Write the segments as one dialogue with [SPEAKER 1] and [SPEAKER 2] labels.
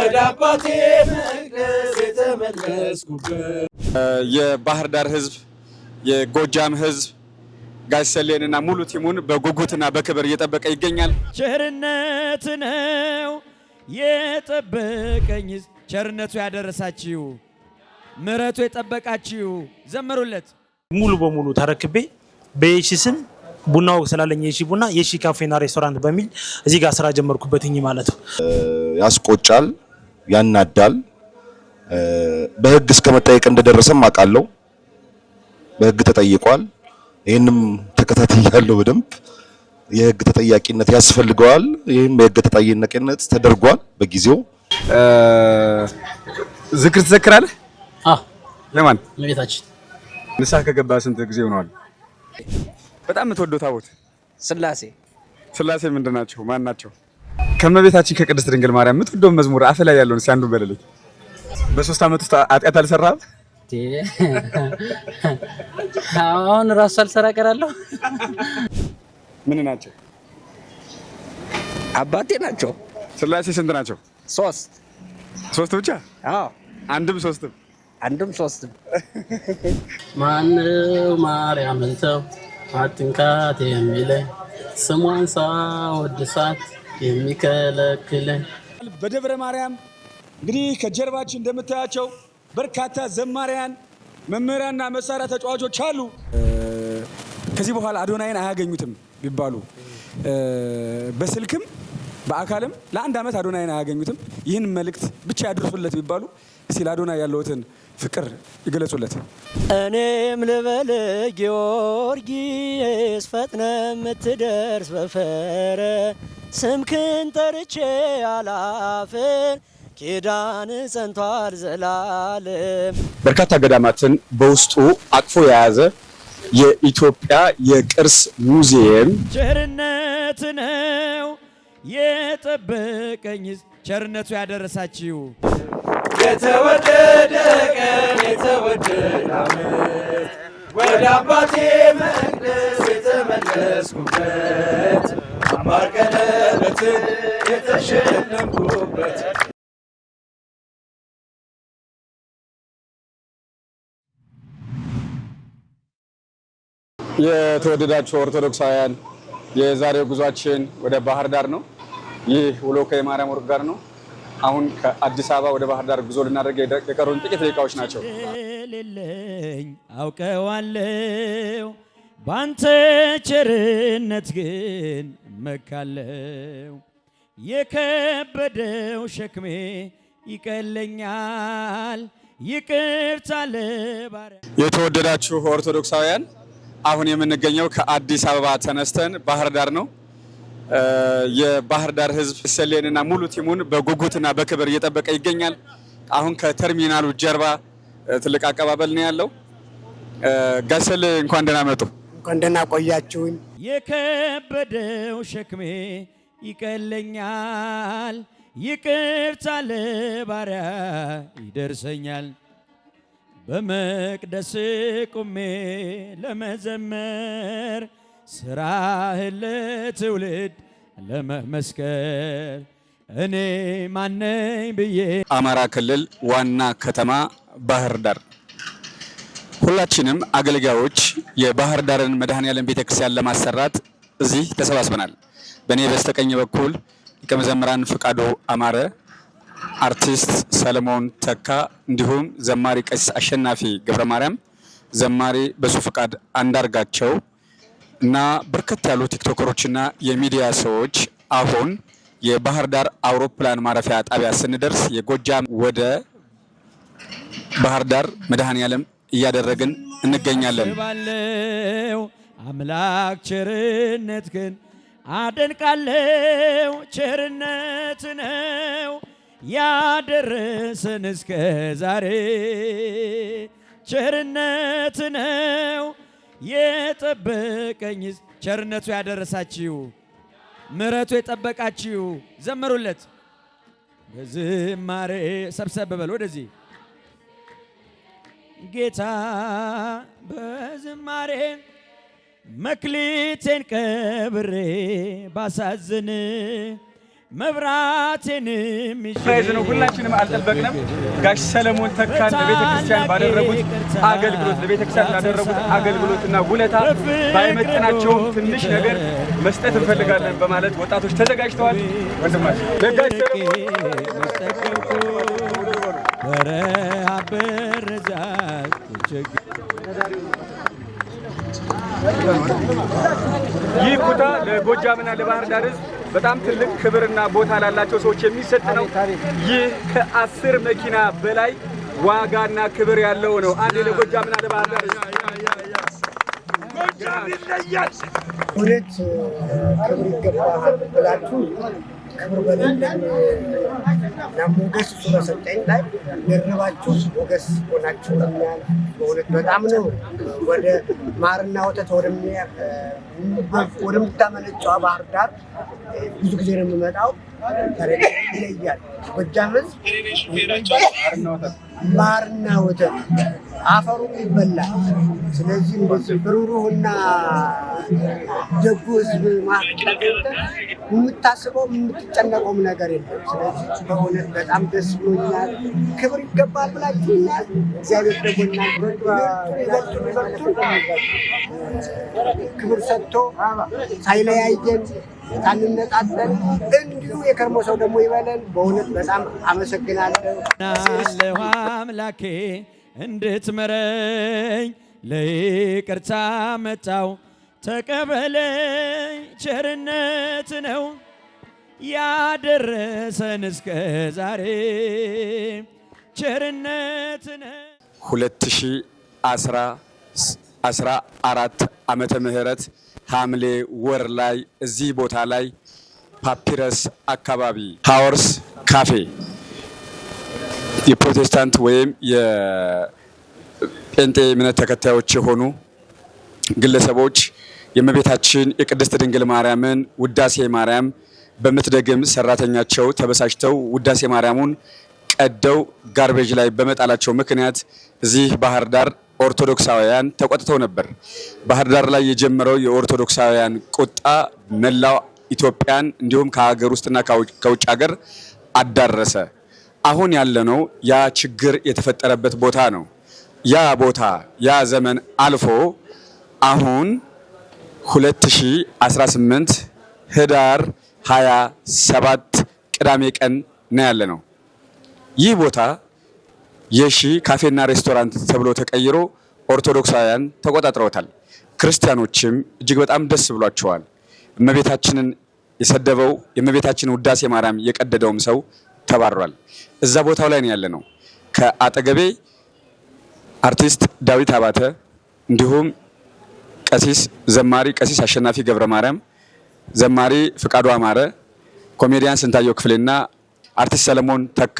[SPEAKER 1] ወደ አባቴ መቅደስ የተመለስኩበት።
[SPEAKER 2] የባህር ዳር ህዝብ፣ የጎጃም ህዝብ ጋሽ ሰሌንና ሙሉ ቲሙን በጉጉትና በክብር እየጠበቀ ይገኛል።
[SPEAKER 3] ቸርነት ነው የጠበቀኝ፣ ቸርነቱ ያደረሳችሁ፣ ምሕረቱ የጠበቃችሁ ዘመሩለት።
[SPEAKER 4] ሙሉ በሙሉ ተረክቤ በየሺ ስም ቡናው ስላለኝ የሺ ቡና የሺ ካፌና ሬስቶራንት በሚል እዚህ ጋር ስራ ጀመርኩበትኝ ማለት ነው።
[SPEAKER 5] ያስቆጫል፣ ያናዳል። በህግ እስከ መጠየቅ እንደደረሰም አውቃለሁ። በህግ ተጠይቋል። ይህንም ተከታትያለሁ በደንብ። የህግ ተጠያቂነት ያስፈልገዋል። ይህም የህግ ተጠያቂነት ተደርጓል በጊዜው።
[SPEAKER 2] ዝክር ትዘክራለህ? ለማን?
[SPEAKER 4] ለቤታችን።
[SPEAKER 2] ንስሐ ከገባ ስንት ጊዜ ሆኗል? በጣም የምትወደው ታቦት?
[SPEAKER 6] ስላሴ።
[SPEAKER 2] ስላሴ ምንድን ናቸው? ማን ናቸው? ከእመቤታችን ከቅድስት ድንግል ማርያም የምትወደው መዝሙር አፍ ላይ ያለውን እስኪ አንዱን በለልኝ። በ3 ዓመት ውስጥ ኃጢአት አልሰራህም?
[SPEAKER 6] አሁን ራሱ ሳልሰራ ቀራለሁ።
[SPEAKER 2] ምን ናቸው?
[SPEAKER 6] አባቴ ናቸው።
[SPEAKER 2] ስላሴ ስንት ናቸው?
[SPEAKER 6] 3
[SPEAKER 2] ብቻ?
[SPEAKER 6] አዎ።
[SPEAKER 2] አንድም ሶስትም?
[SPEAKER 6] አንድም 3ም። ማነው ማርያምን ተው አትንካት የሚለኝ ስሟን ሳወድሳት የሚከለክለኝ?
[SPEAKER 2] በደብረ ማርያም እንግዲህ ከጀርባችን እንደምታያቸው በርካታ ዘማሪያን፣ መምህራንና መሳሪያ ተጫዋቾች አሉ። ከዚህ በኋላ አዶናይን አያገኙትም ቢባሉ በስልክም በአካልም ለ1 ዓመት አዶናይን አያገኙትም። ይህን መልእክት ብቻ ያድርሱለት ቢባሉ እስቲ ለአዶናይ ያለውትን ፍቅር ይገለጹለት።
[SPEAKER 3] እኔም ልበል ጊዮርጊስ ፈጥነ የምትደርስ በፈረ ስምክን ጠርቼ አላፍር ኪዳን ጸንቷል ዘላለም።
[SPEAKER 2] በርካታ ገዳማትን በውስጡ አቅፎ የያዘ የኢትዮጵያ የቅርስ ሙዚየም።
[SPEAKER 3] ቸርነት ነው የጠበቀኝ፣ ቸርነቱ ያደረሳችሁ።
[SPEAKER 1] የተወደደ ቀን የተወደደ ዓመት ወደ አባቴ መቅደስ የተመለስኩበት አምባር ቀለበትን የተሸለምኩበት።
[SPEAKER 2] የተወደዳችሁ ኦርቶዶክሳውያን የዛሬው ጉዟችን ወደ ባህር ዳር ነው። ይህ ውሎ ከየማርያም ወርቅ ጋር ነው። አሁን ከአዲስ አበባ ወደ ባህር ዳር ጉዞ ልናደርግ የቀሩን ጥቂት ደቂቃዎች ናቸው።
[SPEAKER 3] ሌለኝ አውቀዋለሁ ባንተ ቸርነት ግን እመካለሁ። የከበደው ሸክሜ ይቀለኛል ይቅርታ ለባሪያ።
[SPEAKER 2] የተወደዳችሁ ኦርቶዶክሳውያን አሁን የምንገኘው ከአዲስ አበባ ተነስተን ባህር ዳር ነው። የባህር ዳር ህዝብ ሰሌንና ሙሉ ቲሙን በጉጉትና በክብር እየጠበቀ ይገኛል። አሁን ከተርሚናሉ ጀርባ ትልቅ አቀባበል ነው ያለው። ጋሽ ሰሌ እንኳን ደህና መጡ።
[SPEAKER 7] እንኳን ደህና ቆያችሁኝ።
[SPEAKER 3] የከበደው ሸክሜ ይቀለኛል ይቅርታ ለባሪያ ይደርሰኛል። በመቅደስ ቁሜ ለመዘመር ስራህን ለትውልድ ለመመስከር እኔ ማነኝ ብዬ። አማራ ክልል ዋና ከተማ ባህር ዳር። ሁላችንም አገልጋዮች የባህር ዳርን መድኃኔዓለም ቤተክርስቲያን ለማሰራት እዚህ ተሰባስበናል። በእኔ በስተቀኝ በኩል ሊቀ መዘምራን ፍቃዱ አማረ፣ አርቲስት ሰለሞን ተካ እንዲሁም ዘማሪ ቀሲስ አሸናፊ ገብረ ማርያም፣ ዘማሪ በሱ ፍቃድ አንዳርጋቸው እና በርከት ያሉ ቲክቶከሮችና የሚዲያ ሰዎች አሁን የባህር ዳር አውሮፕላን ማረፊያ ጣቢያ ስንደርስ የጎጃም ወደ ባህር ዳር መድኃኔዓለም እያደረግን እንገኛለን። ባለው አምላክ ቸርነት ግን አደንቃለው። ቸርነት ነው ያደረሰን እስከ ዛሬ። ቸርነት ነው የጠበቀኝ፣ ቸርነቱ ያደረሳችሁ፣ ምሕረቱ የጠበቃችሁ ዘመሩለት። በዝማሬ ሰብሰብ በል ወደዚህ ጌታ በዝማሬ መክሊቴን ቀብሬ ባሳዝን መብራቴንም
[SPEAKER 2] ይዤ ነው። ሁላችንም አልጠበቅንም። ጋሽ ሰለሞን ተካን ለቤተክርስቲያን ባደረጉት አገልግሎት ለቤተክርስቲያን ላደረጉት አገልግሎትና ውለታ ባይመጥናቸውም ትንሽ ነገር መስጠት እንፈልጋለን በማለት ወጣቶች ተዘጋጅተዋል። ወንድማችን ለጋሽ ሰለሞን ይህ ኩታ ለጎጃምና ለባህር ዳር ሕዝብ በጣም ትልቅ ክብርና ቦታ ላላቸው ሰዎች የሚሰጥ ነው። ይህ ከ10 መኪና በላይ ዋጋና ክብር ያለው ነው። አንድ ለጎጃምና ለባህር ዳር ሕዝብ ጎጃም ይለያል።
[SPEAKER 7] እውነት ክብር ይገባሃል ብላችሁ ክብር በሌለን እና ሞገስ እሱ በሰጠኝ ላይ ደርባችሁ ሞገስ ሆናችሁኛል። በእውነት በጣም ነው ወደ ማርና ወተት ወደምታመነጨዋ ባህር ዳር ብዙ ጊዜ ነው የምመጣው። ይለያል። ጎጃም ሕዝብ ማርና ወተት አፈሩም ይበላል። ስለዚህ እንደዚህ ብሩሩህና ደጉ ሕዝብ ማለት የምታስበው የምትጨነቀውም ነገር የለም። ስለዚህ በእውነት በጣም ደስ ብሎኛል። ክብር ይገባል ብላችሁኛል። እግዚአብሔር ደግሞ ክብር ሰጥቶ ሳይለያየን ሳንነጣጠል እንዲሁ የከርሞ ሰው ደግሞ ይበለን። በእውነት በጣም አመሰግናለሁ።
[SPEAKER 3] አምላኬ እንድትምረኝ ለይቅርታ መጣው ተቀበለኝ። ቸርነት ነው ያደረሰን እስከ ዛሬ ቸርነት ነው።
[SPEAKER 2] 2014 ዓመተ ምህረት ሐምሌ ወር ላይ እዚህ ቦታ ላይ ፓፒረስ አካባቢ ሃወርስ ካፌ የፕሮቴስታንት ወይም የጴንጤ እምነት ተከታዮች የሆኑ ግለሰቦች የእመቤታችን የቅድስት ድንግል ማርያምን ውዳሴ ማርያም በምትደግም ሰራተኛቸው ተበሳጭተው ውዳሴ ማርያሙን ቀደው ጋርቤጅ ላይ በመጣላቸው ምክንያት እዚህ ባህር ዳር ኦርቶዶክሳውያን ተቆጥተው ነበር። ባህር ዳር ላይ የጀመረው የኦርቶዶክሳውያን ቁጣ መላው ኢትዮጵያን እንዲሁም ከሀገር ውስጥና ከውጭ ሀገር አዳረሰ። አሁን ያለነው ያ ችግር የተፈጠረበት ቦታ ነው። ያ ቦታ ያ ዘመን አልፎ አሁን 2018 ህዳር 27 ቅዳሜ ቀን ነው ያለነው። ይህ ቦታ የሺ ካፌና ሬስቶራንት ተብሎ ተቀይሮ ኦርቶዶክሳውያን ተቆጣጥረውታል። ክርስቲያኖችም እጅግ በጣም ደስ ብሏቸዋል። እመቤታችንን የሰደበው የእመቤታችንን ውዳሴ ማርያም የቀደደውም ሰው ተባሯል። እዛ ቦታው ላይ ነው ያለነው። ከአጠገቤ አርቲስት ዳዊት አባተ እንዲሁም ዘማሪ ቀሲስ አሸናፊ ገብረ ማርያም፣ ዘማሪ ፍቃዱ አማረ፣ ኮሜዲያን ስንታየው ክፍሌና አርቲስት ሰለሞን ተካ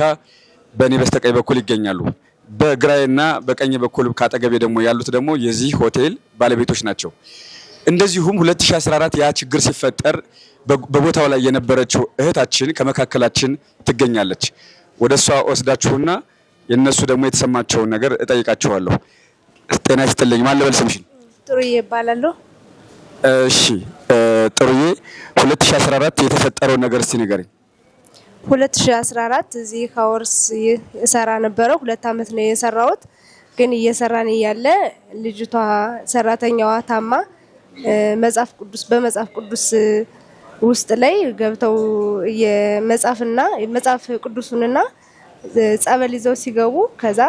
[SPEAKER 2] በእኔ በስተቀኝ በኩል ይገኛሉ። በግራዬና በቀኝ በኩል ካጠገቤ ደግሞ ያሉት ደግሞ የዚህ ሆቴል ባለቤቶች ናቸው። እንደዚሁም 2014 ያ ችግር ሲፈጠር በቦታው ላይ የነበረችው እህታችን ከመካከላችን ትገኛለች። ወደሷ ወስዳችሁና የነሱ ደግሞ የተሰማቸውን ነገር እጠይቃችኋለሁ። ጤና ይስጥልኝ። ማን ልበል ስምሽን?
[SPEAKER 8] ጥሩዬ እባላለሁ።
[SPEAKER 2] እሺ ጥሩዬ፣ 2014 የተፈጠረው ነገር እስቲ ንገረኝ።
[SPEAKER 8] 2014 እዚህ ሃወርስ የሰራ ነበረው 2 አመት ነው የሰራሁት። ግን እየሰራን እያለ ልጅቷ ሰራተኛዋ ታማ በመጽሐፍ ቅዱስ ውስጥ ላይ ገብተው መጽሐፍ ቅዱስንና ጸበል ይዘው ሲገቡ ከዛ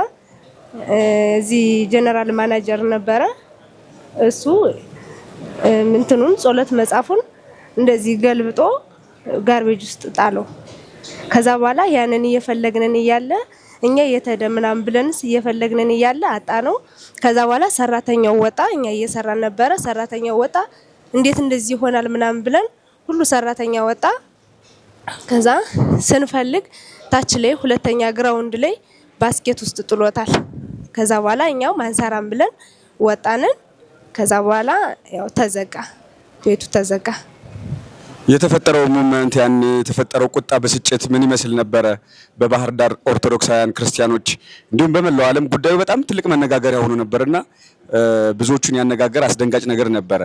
[SPEAKER 8] እዚህ ጀነራል ማናጀር ነበረ። እሱ እንትኑን ጸሎት መጽሐፉን እንደዚህ ገልብጦ ጋርቤጅ ውስጥ ጣለው። ከዛ በኋላ ያንን እየፈለግነን እያለ እኛ የተደምናም ብለንስ እየፈለግነን እያለ አጣ ነው። ከዛ በኋላ ሰራተኛው ወጣ። እኛ እየሰራን ነበረ። ሰራተኛው ወጣ። እንዴት እንደዚህ ይሆናል ምናምን ብለን ሁሉ ሰራተኛ ወጣ። ከዛ ስንፈልግ ታች ላይ ሁለተኛ ግራውንድ ላይ ባስኬት ውስጥ ጥሎታል። ከዛ በኋላ እኛው ማንሰራም ብለን ወጣንን። ከዛ በኋላ ያው ተዘጋ፣ ቤቱ ተዘጋ።
[SPEAKER 2] የተፈጠረው ሞመንት ያኔ የተፈጠረው ቁጣ ብስጭት ምን ይመስል ነበረ? በባህር ዳር ኦርቶዶክሳውያን ክርስቲያኖች እንዲሁም በመላው ዓለም ጉዳዩ በጣም ትልቅ መነጋገሪያ ሆኖ ነበርና ብዙዎቹን ያነጋገር አስደንጋጭ ነገር ነበረ።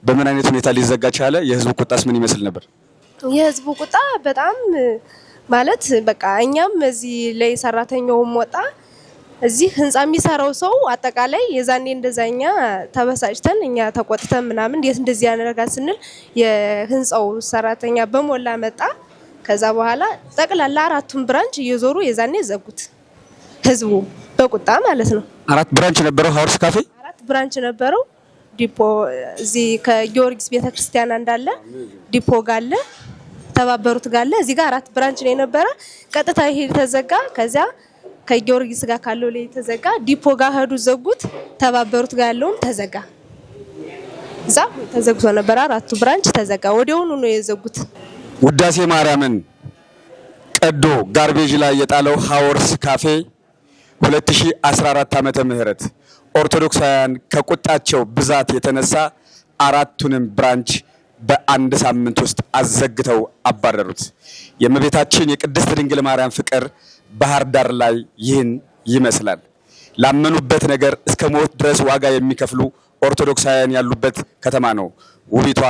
[SPEAKER 2] በምን አይነት ሁኔታ ሊዘጋ ቻለ? የህዝቡ ቁጣስ ምን ይመስል ነበር?
[SPEAKER 8] የህዝቡ ቁጣ በጣም ማለት በቃ እኛም እዚህ ላይ ሰራተኛውም ወጣ እዚህ ህንጻ የሚሰራው ሰው አጠቃላይ የዛኔ እንደዛኛ ተበሳጭተን እኛ ተቆጥተን ምናምን እንዴት እንደዚህ ያነረጋ ስንል የህንጻው ሰራተኛ በሞላ መጣ። ከዛ በኋላ ጠቅላላ አራቱን ብራንች እየዞሩ የዛኔ ዘጉት ህዝቡ በቁጣ ማለት ነው።
[SPEAKER 3] 4 ብራንች ነበረው ሀወርስ ካፌ
[SPEAKER 8] 4 ብራንች ነበረው። ዲፖ እዚህ ከጊዮርጊስ ቤተክርስቲያን እንዳለ ዲፖ ጋለ ተባበሩት ጋለ እዚህ ጋር 4 ብራንች ነው የነበረ። ቀጥታ ይሄ ተዘጋ። ከዛ ከጊዮርጊስ ጋር ካለው ላይ ተዘጋ። ዲፖ ጋር ሄዱ ዘጉት። ተባበሩት ጋር ያለውም ተዘጋ። እዛ ተዘግቶ ነበር 4ቱ ብራንች ተዘጋ። ወዲያውኑ ነው የዘጉት።
[SPEAKER 3] ውዳሴ ማርያምን ቀዶ ጋርቤጅ ላይ የጣለው ሀወርስ ካፌ 2014 ዓመተ ምህረት ኦርቶዶክሳውያን ከቁጣቸው ብዛት የተነሳ 4ቱንም ብራንች በአንድ ሳምንት ውስጥ አዘግተው አባረሩት። የእመቤታችን የቅድስት ድንግል ማርያም ፍቅር ባህር ዳር ላይ ይህን ይመስላል። ላመኑበት ነገር እስከ ሞት ድረስ ዋጋ የሚከፍሉ ኦርቶዶክሳውያን ያሉበት ከተማ ነው ውቢቷ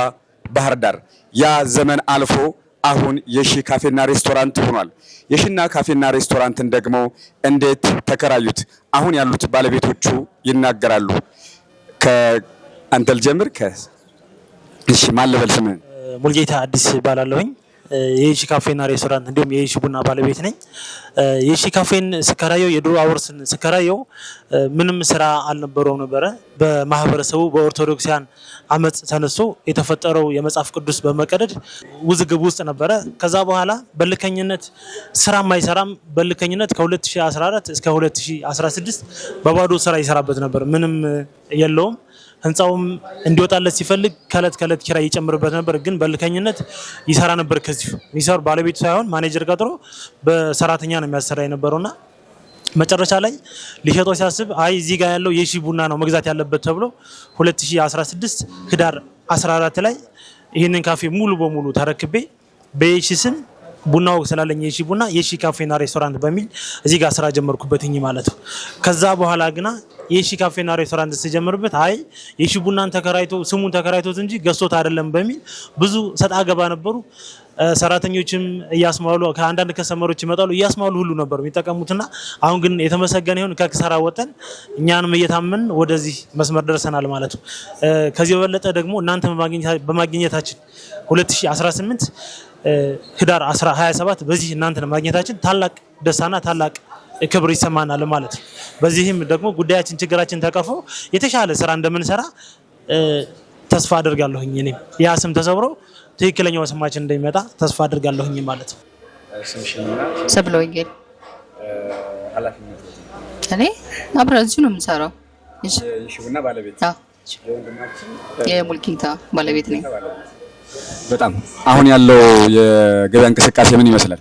[SPEAKER 3] ባህር ዳር። ያ ዘመን አልፎ አሁን የሺ ካፌና ሬስቶራንት ሆኗል። የሺና ካፌና ሬስቶራንትን ደግሞ እንዴት ተከራዩት? አሁን ያሉት ባለቤቶቹ ይናገራሉ። ከአንተ ልጀምር። እሺ ማን ልበል ስምህን?
[SPEAKER 4] ሙልጌታ አዲስ ይባላለሁኝ። የሺ ካፌና ሬስቶራንት እንዲሁም የሺ ቡና ባለቤት ነኝ። የሺ ካፌን ስከራየው የድሮ አወርስን ስከራየው ምንም ስራ አልነበረውም ነበረ። በማህበረሰቡ በኦርቶዶክሲያን አመጽ ተነስቶ የተፈጠረው የመጽሐፍ ቅዱስ በመቀደድ ውዝግብ ውስጥ ነበረ። ከዛ በኋላ በልከኝነት ስራም አይሰራም። በልከኝነት ከ2014 እስከ 2016 በባዶ ስራ ይሰራበት ነበር። ምንም የለውም። ህንጻውም እንዲወጣለት ሲፈልግ ከለት ኪራይ ይጨምርበት ነበር። ግን በልከኝነት ይሰራ ነበር። ከዚህ የሚሰሩ ባለቤቱ ሳይሆን ማኔጀር ቀጥሮ በሰራተኛ ነው የሚያሰራ የነበረውና መጨረሻ ላይ ሊሸጦ ሲያስብ አይ እዚህ ጋር ያለው የሺ ቡና ነው መግዛት ያለበት ተብሎ 2016 ህዳር 14 ላይ ይህንን ካፌ ሙሉ በሙሉ ተረክቤ በየሺ ስም ቡናው ስላለኝ የሺ ቡና የሺ ካፌና ሬስቶራንት በሚል እዚህ ጋር ስራ ጀመርኩበትኝ ማለት ነው። ከዛ በኋላ ግና የሺ ካፌና ሬስቶራንት ሲጀምርበት አይ የሺ ቡናን ተከራይቶ ስሙን ተከራይቶት እንጂ ገዝቶት አይደለም በሚል ብዙ ሰጣ ገባ ነበሩ። ሰራተኞችም እያስማሉ ከአንዳንድ ከስተመሮች ይመጣሉ እያስማሉ ሁሉ ነበር የሚጠቀሙትና አሁን ግን የተመሰገነ ይሁን ከክሳራ ወጠን እኛንም እየታመን ወደዚህ መስመር ደርሰናል ማለት ነው። ከዚህ በበለጠ ደግሞ እናንተ በማግኘታችን 2018 ህዳር 27 በዚህ እናንተ ማግኘታችን ታላቅ ደስታና ታላቅ ክብር ይሰማናል ማለት ነው። በዚህም ደግሞ ጉዳያችን ችግራችን ተቀርፎ የተሻለ ስራ እንደምንሰራ ተስፋ አድርጋለሁኝ። እኔም ያ ስም ተሰብሮ ትክክለኛው ስማችን እንደሚመጣ ተስፋ አድርጋለሁኝ ማለት ነው።
[SPEAKER 9] ሰብለ ወንጌል እኔ አብረን እዚሁ ነው የምሰራው። እሺ ቡና ባለቤት የሙልጌታ ባለቤት ነኝ።
[SPEAKER 3] በጣም አሁን ያለው የገበያ እንቅስቃሴ ምን ይመስላል?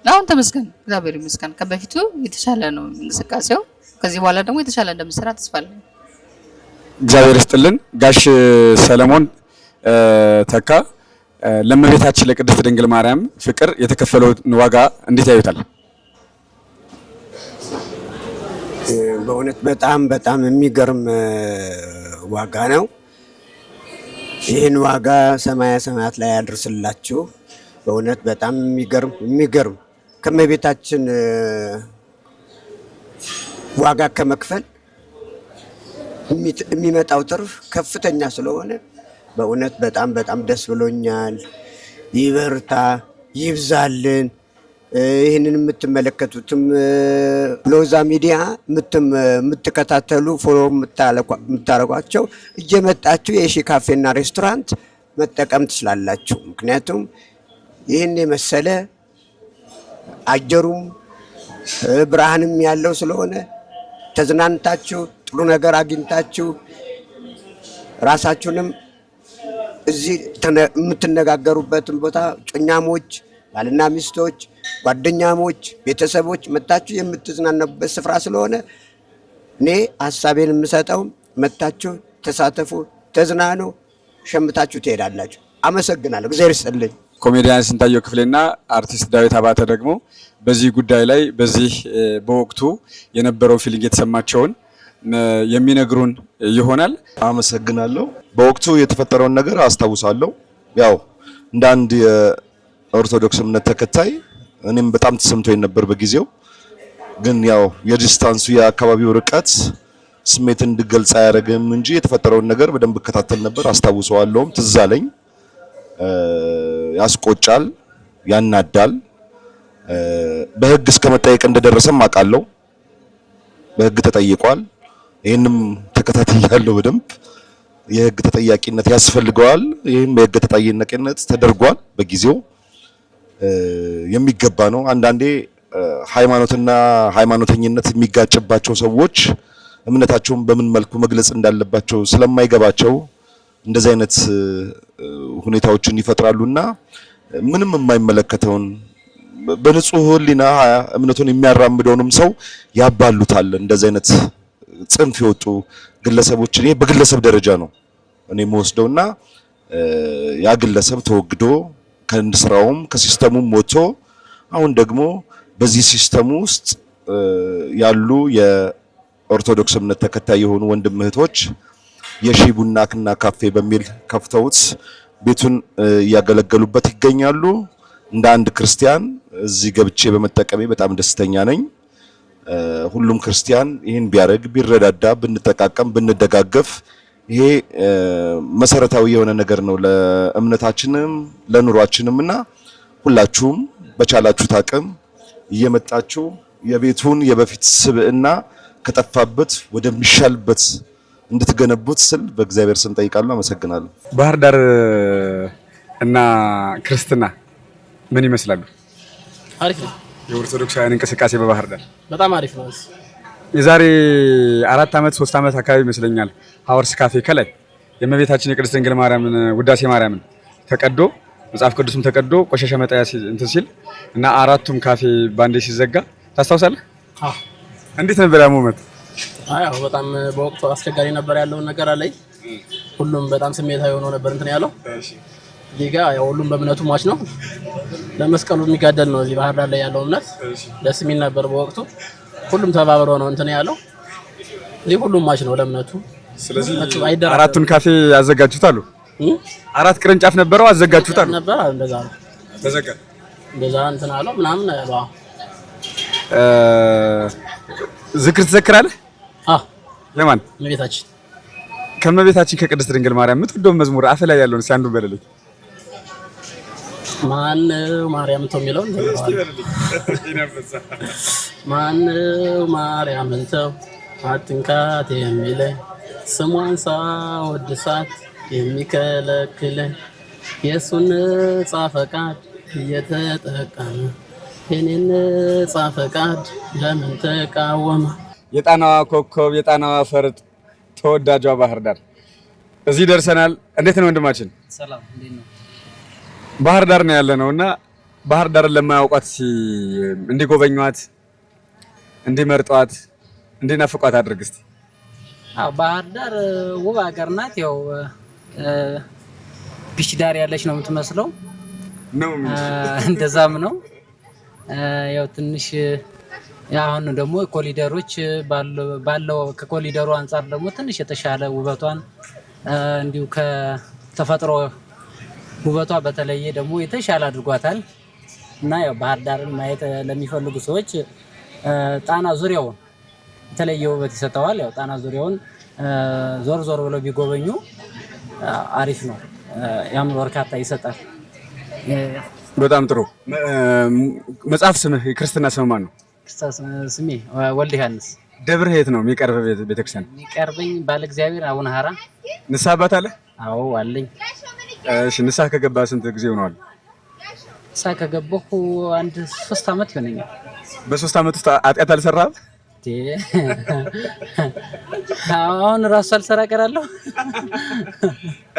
[SPEAKER 9] አሁን ተመስገን እግዚአብሔር ይመስገን። ከበፊቱ የተሻለ ነው እንቅስቃሴው። ከዚህ በኋላ ደግሞ የተሻለ እንደምሰራ ተስፋ አለኝ።
[SPEAKER 3] እግዚአብሔር ይስጥልን። ጋሽ ሰለሞን ተካ ለእመቤታችን ለቅድስት ድንግል ማርያም ፍቅር የተከፈለውን ዋጋ እንዴት ያዩታል?
[SPEAKER 7] በእውነት በጣም የሚገርም ዋጋ ነው። ይህን ዋጋ ሰማያ ሰማያት ላይ ያድርስላችሁ። በእውነት በጣም የሚገርም ከእመቤታችን ዋጋ ከመክፈል የሚመጣው ትርፍ ከፍተኛ ስለሆነ በእውነት በጣም ደስ ብሎኛል። ይበርታ፣ ይብዛልን። ይህንን የምትመለከቱትም ሎዛ ሚዲያ የምትከታተሉ ፎሎ የምታረጓቸው እየመጣችሁ የሺ ካፌና ሬስቶራንት መጠቀም ትችላላችሁ። ምክንያቱም ይህን የመሰለ አየሩም ብርሃንም ያለው ስለሆነ ተዝናንታችሁ ጥሩ ነገር አግኝታችሁ ራሳችሁንም እዚህ የምትነጋገሩበትን ቦታ ጮኛሞች፣ ባልና ሚስቶች፣ ጓደኛሞች፣ ቤተሰቦች መታችሁ የምትዝናኑበት ስፍራ ስለሆነ እኔ ሀሳቤን የምሰጠው መታችሁ ተሳተፉ፣ ተዝናኑ፣ ሸምታችሁ ትሄዳላችሁ። አመሰግናለሁ። እግዚአብሔር ይስጥልኝ።
[SPEAKER 3] ኮሜዲያን ስንታየው ክፍሌና አርቲስት ዳዊት አባተ ደግሞ በዚህ ጉዳይ ላይ በዚህ በወቅቱ የነበረው ፊሊንግ የተሰማቸውን የሚነግሩን ይሆናል።
[SPEAKER 5] አመሰግናለሁ። በወቅቱ የተፈጠረውን ነገር አስታውሳለሁ። ያው እንደ አንድ የኦርቶዶክስ እምነት ተከታይ እኔም በጣም ተሰምቶኝ ነበር በጊዜው። ግን ያው የዲስታንሱ የአካባቢው ርቀት ስሜት እንድገልጽ አያደርግም እንጂ የተፈጠረውን ነገር በደንብ እከታተል ነበር። አስታውሰዋለሁም፣ ትዝ አለኝ። ያስቆጫል፣ ያናዳል። በህግ እስከ መጠየቅ እንደደረሰም አውቃለሁ። በህግ ተጠይቋል። ይሄንም ተከታትያለሁ በደንብ። የህግ ተጠያቂነት ያስፈልገዋል። ይሄም የህግ ተጠያቂነት ተደርጓል በጊዜው። የሚገባ ነው። አንዳንዴ ሃይማኖትና ሃይማኖተኝነት የሚጋጭባቸው ሰዎች እምነታቸውን በምን መልኩ መግለጽ እንዳለባቸው ስለማይገባቸው እንደዚህ አይነት ሁኔታዎችን ይፈጥራሉና ምንም የማይመለከተውን በንጹህ ሕሊና እምነቱን የሚያራምደውንም ሰው ያባሉታል። እንደዚህ አይነት ጽንፍ የወጡ ግለሰቦች እኔ በግለሰብ ደረጃ ነው እኔ የምወስደውና ያ ግለሰብ ተወግዶ ከስራውም ከሲስተሙም ወጥቶ አሁን ደግሞ በዚህ ሲስተም ውስጥ ያሉ የኦርቶዶክስ እምነት ተከታይ የሆኑ ወንድም እህቶች የሺ ቡናና ካፌ በሚል ከፍተውት ቤቱን እያገለገሉበት ይገኛሉ። እንደ አንድ ክርስቲያን እዚህ ገብቼ በመጠቀሜ በጣም ደስተኛ ነኝ። ሁሉም ክርስቲያን ይህን ቢያደርግ ቢረዳዳ፣ ብንጠቃቀም፣ ብንደጋገፍ ይሄ መሰረታዊ የሆነ ነገር ነው ለእምነታችንም ለኑሯችንምና ሁላችሁም በቻላችሁት አቅም እየመጣችሁ የቤቱን የበፊት ስብዕና ከጠፋበት ወደሚሻልበት እንድትገነቡት ስል በእግዚአብሔር ስም ጠይቃለሁ። አመሰግናለሁ።
[SPEAKER 2] ባህር ዳር እና ክርስትና ምን ይመስላሉ?
[SPEAKER 6] አሪፍ ነው።
[SPEAKER 2] የኦርቶዶክሳውያን እንቅስቃሴ በባህር ዳር
[SPEAKER 6] በጣም አሪፍ ነው።
[SPEAKER 2] የዛሬ 4 ዓመት 3 ዓመት አካባቢ ይመስለኛል ሀወርስ ካፌ ከላይ የእመቤታችን የቅድስት ድንግል ማርያምን ውዳሴ ማርያምን ተቀዶ መጽሐፍ ቅዱስም ተቀዶ ቆሻሻ መጣያ እንትን ሲል እና 4ቱም ካፌ ባንዴ ሲዘጋ ታስታውሳለህ?
[SPEAKER 6] አዎ።
[SPEAKER 2] እንዴት ነበር ያ ሞመንት?
[SPEAKER 6] አዎ በጣም በወቅቱ አስቸጋሪ ነበር ያለውን ነገር አለኝ። ሁሉም በጣም ስሜታዊ ሆኖ ነበር እንትን ያለው። ሊጋ ያው ሁሉም በእምነቱ ሟች ነው። ለመስቀሉ የሚጋደል ነው እዚህ ባህር ዳር ላይ ያለው እምነት። ደስ የሚል ነበር በወቅቱ። ሁሉም ተባብሮ ነው እንትን ያለው። እዚህ ሁሉም ሟች ነው ለእምነቱ።
[SPEAKER 2] ስለዚህ 4ቱን ካፌ ያዘጋጁታሉ። 4 ቅርንጫፍ ነበረው አዘጋጁታሉ
[SPEAKER 6] ነበር። እንደዛ ነው
[SPEAKER 2] ተዘጋ።
[SPEAKER 6] እንደዛ እንትን አለው ምናምን ያለው።
[SPEAKER 2] ዝክር ትዘክራለህ?
[SPEAKER 6] አዎ።
[SPEAKER 2] ለማን?
[SPEAKER 6] እመቤታችን።
[SPEAKER 2] ከእመቤታችን ከቅድስት ድንግል ማርያም የምትወደው መዝሙር አፍ ላይ ያለውን እስኪ አንዱን በለልኝ።
[SPEAKER 6] ማነው ማርያም ተው የሚለው ማነው ማርያምን ተው አትንካት የሚለኝ ስሟን ሳወድሳት የሚከለክለኝ የእሱን ነፃ ፈቃድ እየተጠቀመ የኔን ነፃ ፈቃድ ለምን ተቃወመ?
[SPEAKER 2] የጣናዋ ኮከብ የጣናዋ ፈርጥ ተወዳጇ ባህር ዳር እዚህ ደርሰናል። እንዴት ነው ወንድማችን?
[SPEAKER 6] ሰላም እንዴት ነው?
[SPEAKER 2] ባህር ዳር ነው ያለነውና ባህር ዳርን ለማያውቋት እንዲጎበኟት፣ እንዲመርጧት፣ እንዲናፍቋት አድርግ እስቲ።
[SPEAKER 10] አዎ ባህር ዳር ውብ ሀገር ናት። ያው ቢች ዳር ያለች ነው የምትመስለው
[SPEAKER 2] ነው
[SPEAKER 10] እንደዛም ነው። ያው ትንሽ አሁን ደግሞ ኮሊደሮች ባለው ከኮሊደሩ አንፃር ደግሞ ትንሽ የተሻለ ውበቷን እንዲሁ ከተፈጥሮ ውበቷ በተለየ ደግሞ የተሻለ አድርጓታል እና ያው ባህር ዳርን ማየት ለሚፈልጉ ሰዎች ጣና ዙሪያውን የተለየ ውበት ይሰጠዋል። ያው ጣና ዙሪያውን ዞር ዞር ብለው ቢጎበኙ አሪፍ ነው። ያም እርካታ ይሰጣል።
[SPEAKER 2] በጣም ጥሩ። መጽሐፍ ስምህ የክርስትና ስም ማን ነው?
[SPEAKER 10] ስሜ ወልደ ዮሐንስ።
[SPEAKER 2] ደብር የት ነው የሚቀርብ ቤተክርስቲያን?
[SPEAKER 10] የሚቀርበኝ ባለ እግዚአብሔር አቡነ ሐራ።
[SPEAKER 2] ንስሐ አባት አለ?
[SPEAKER 10] አዎ አለኝ።
[SPEAKER 2] እሺ ንስሐ ከገባ ስንት ጊዜ ሆነዋል?
[SPEAKER 10] ንስሐ ከገባሁ 3 ዓመት ይሆነኛል።
[SPEAKER 2] በ3 ዓመት ውስጥ ኃጢአት አልሰራህም?
[SPEAKER 10] አሁን ራሱ ሳልሰራ እቀራለሁ።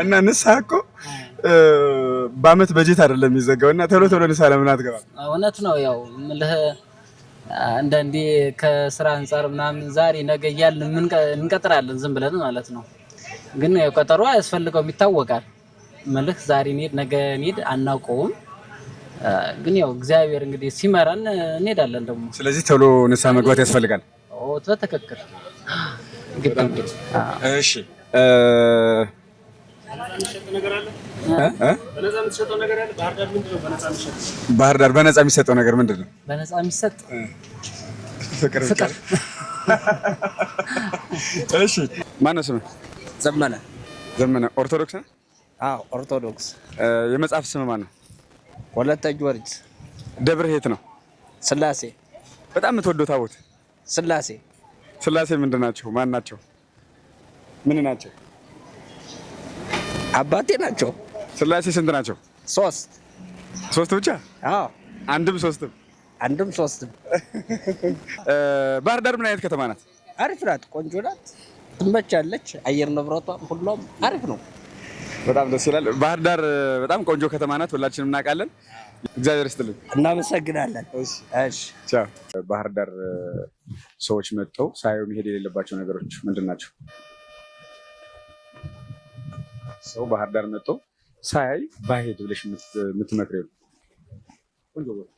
[SPEAKER 2] እና ንስሐ እኮ በአመት በጀት አይደለም የሚዘጋው እና ቶሎ ቶሎ ንስሐ ለምን አትገባም?
[SPEAKER 10] እውነት ነው። ያው አንዳንዴ ከስራ አንፃር ምናምን ዛሬ ነገ እያልን እንቀጥራለን ዝም ብለን ማለት ነው። ግን ያው ቀጠሮ ያስፈልገው ይታወቃል። መልክ ዛሬ እንሂድ ነገ እንሂድ አናውቀውም። ግን ያው እግዚአብሔር እንግዲህ ሲመራን እንሄዳለን ደግሞ።
[SPEAKER 2] ስለዚህ ቶሎ ንስሐ መግባት ያስፈልጋል።
[SPEAKER 10] ኦ በትክክል። እሺ
[SPEAKER 2] ባህር ዳር በነፃ የሚሰጠው ነገር ምንድን ነው?
[SPEAKER 10] በነፃ የሚሰጥ
[SPEAKER 2] ፍቅር። እሺ ማነው ስምህ?
[SPEAKER 11] ዘመነ።
[SPEAKER 2] ዘመነ ኦርቶዶክስ ነህ?
[SPEAKER 11] አዎ ኦርቶዶክስ።
[SPEAKER 2] የመጽሐፍ ስም ማን ነው?
[SPEAKER 11] ወለተ ጊዮርጊስ።
[SPEAKER 2] ደብርህ የት ነው?
[SPEAKER 11] ስላሴ።
[SPEAKER 2] በጣም የምትወደው ታቦት?
[SPEAKER 11] ስላሴ።
[SPEAKER 2] ስላሴ ምንድን ናቸው? ማን ናቸው? ምን ናቸው?
[SPEAKER 11] አባቴ ናቸው።
[SPEAKER 2] ስላሴ ስንት ናቸው?
[SPEAKER 11] 3
[SPEAKER 2] ብቻ?
[SPEAKER 11] አዎ
[SPEAKER 2] አንድም ሶስትም?
[SPEAKER 11] አንድም ሶስትም።
[SPEAKER 2] ባህር ዳር ምን አይነት ከተማ ናት?
[SPEAKER 11] አሪፍ ናት፣ ቆንጆ ናት፣ ትመቻለች። አየር ንብረቷ ሁሉም አሪፍ ነው።
[SPEAKER 2] በጣም ደስ ይላል። ባህር ዳር በጣም ቆንጆ ከተማ ናት፣ ሁላችንም እናውቃለን። እግዚአብሔር ይስጥልኝ።
[SPEAKER 11] እናመሰግናለን። እሺ
[SPEAKER 2] ቻው። ባህር ዳር ሰዎች መጥተው ሳይው መሄድ የሌለባቸው ነገሮች ምንድን ናቸው? ሰው ባህር ዳር መጥቶ ሳይ ባሄድ ብለሽ የምትመክሪው? ቆንጆ ቦታ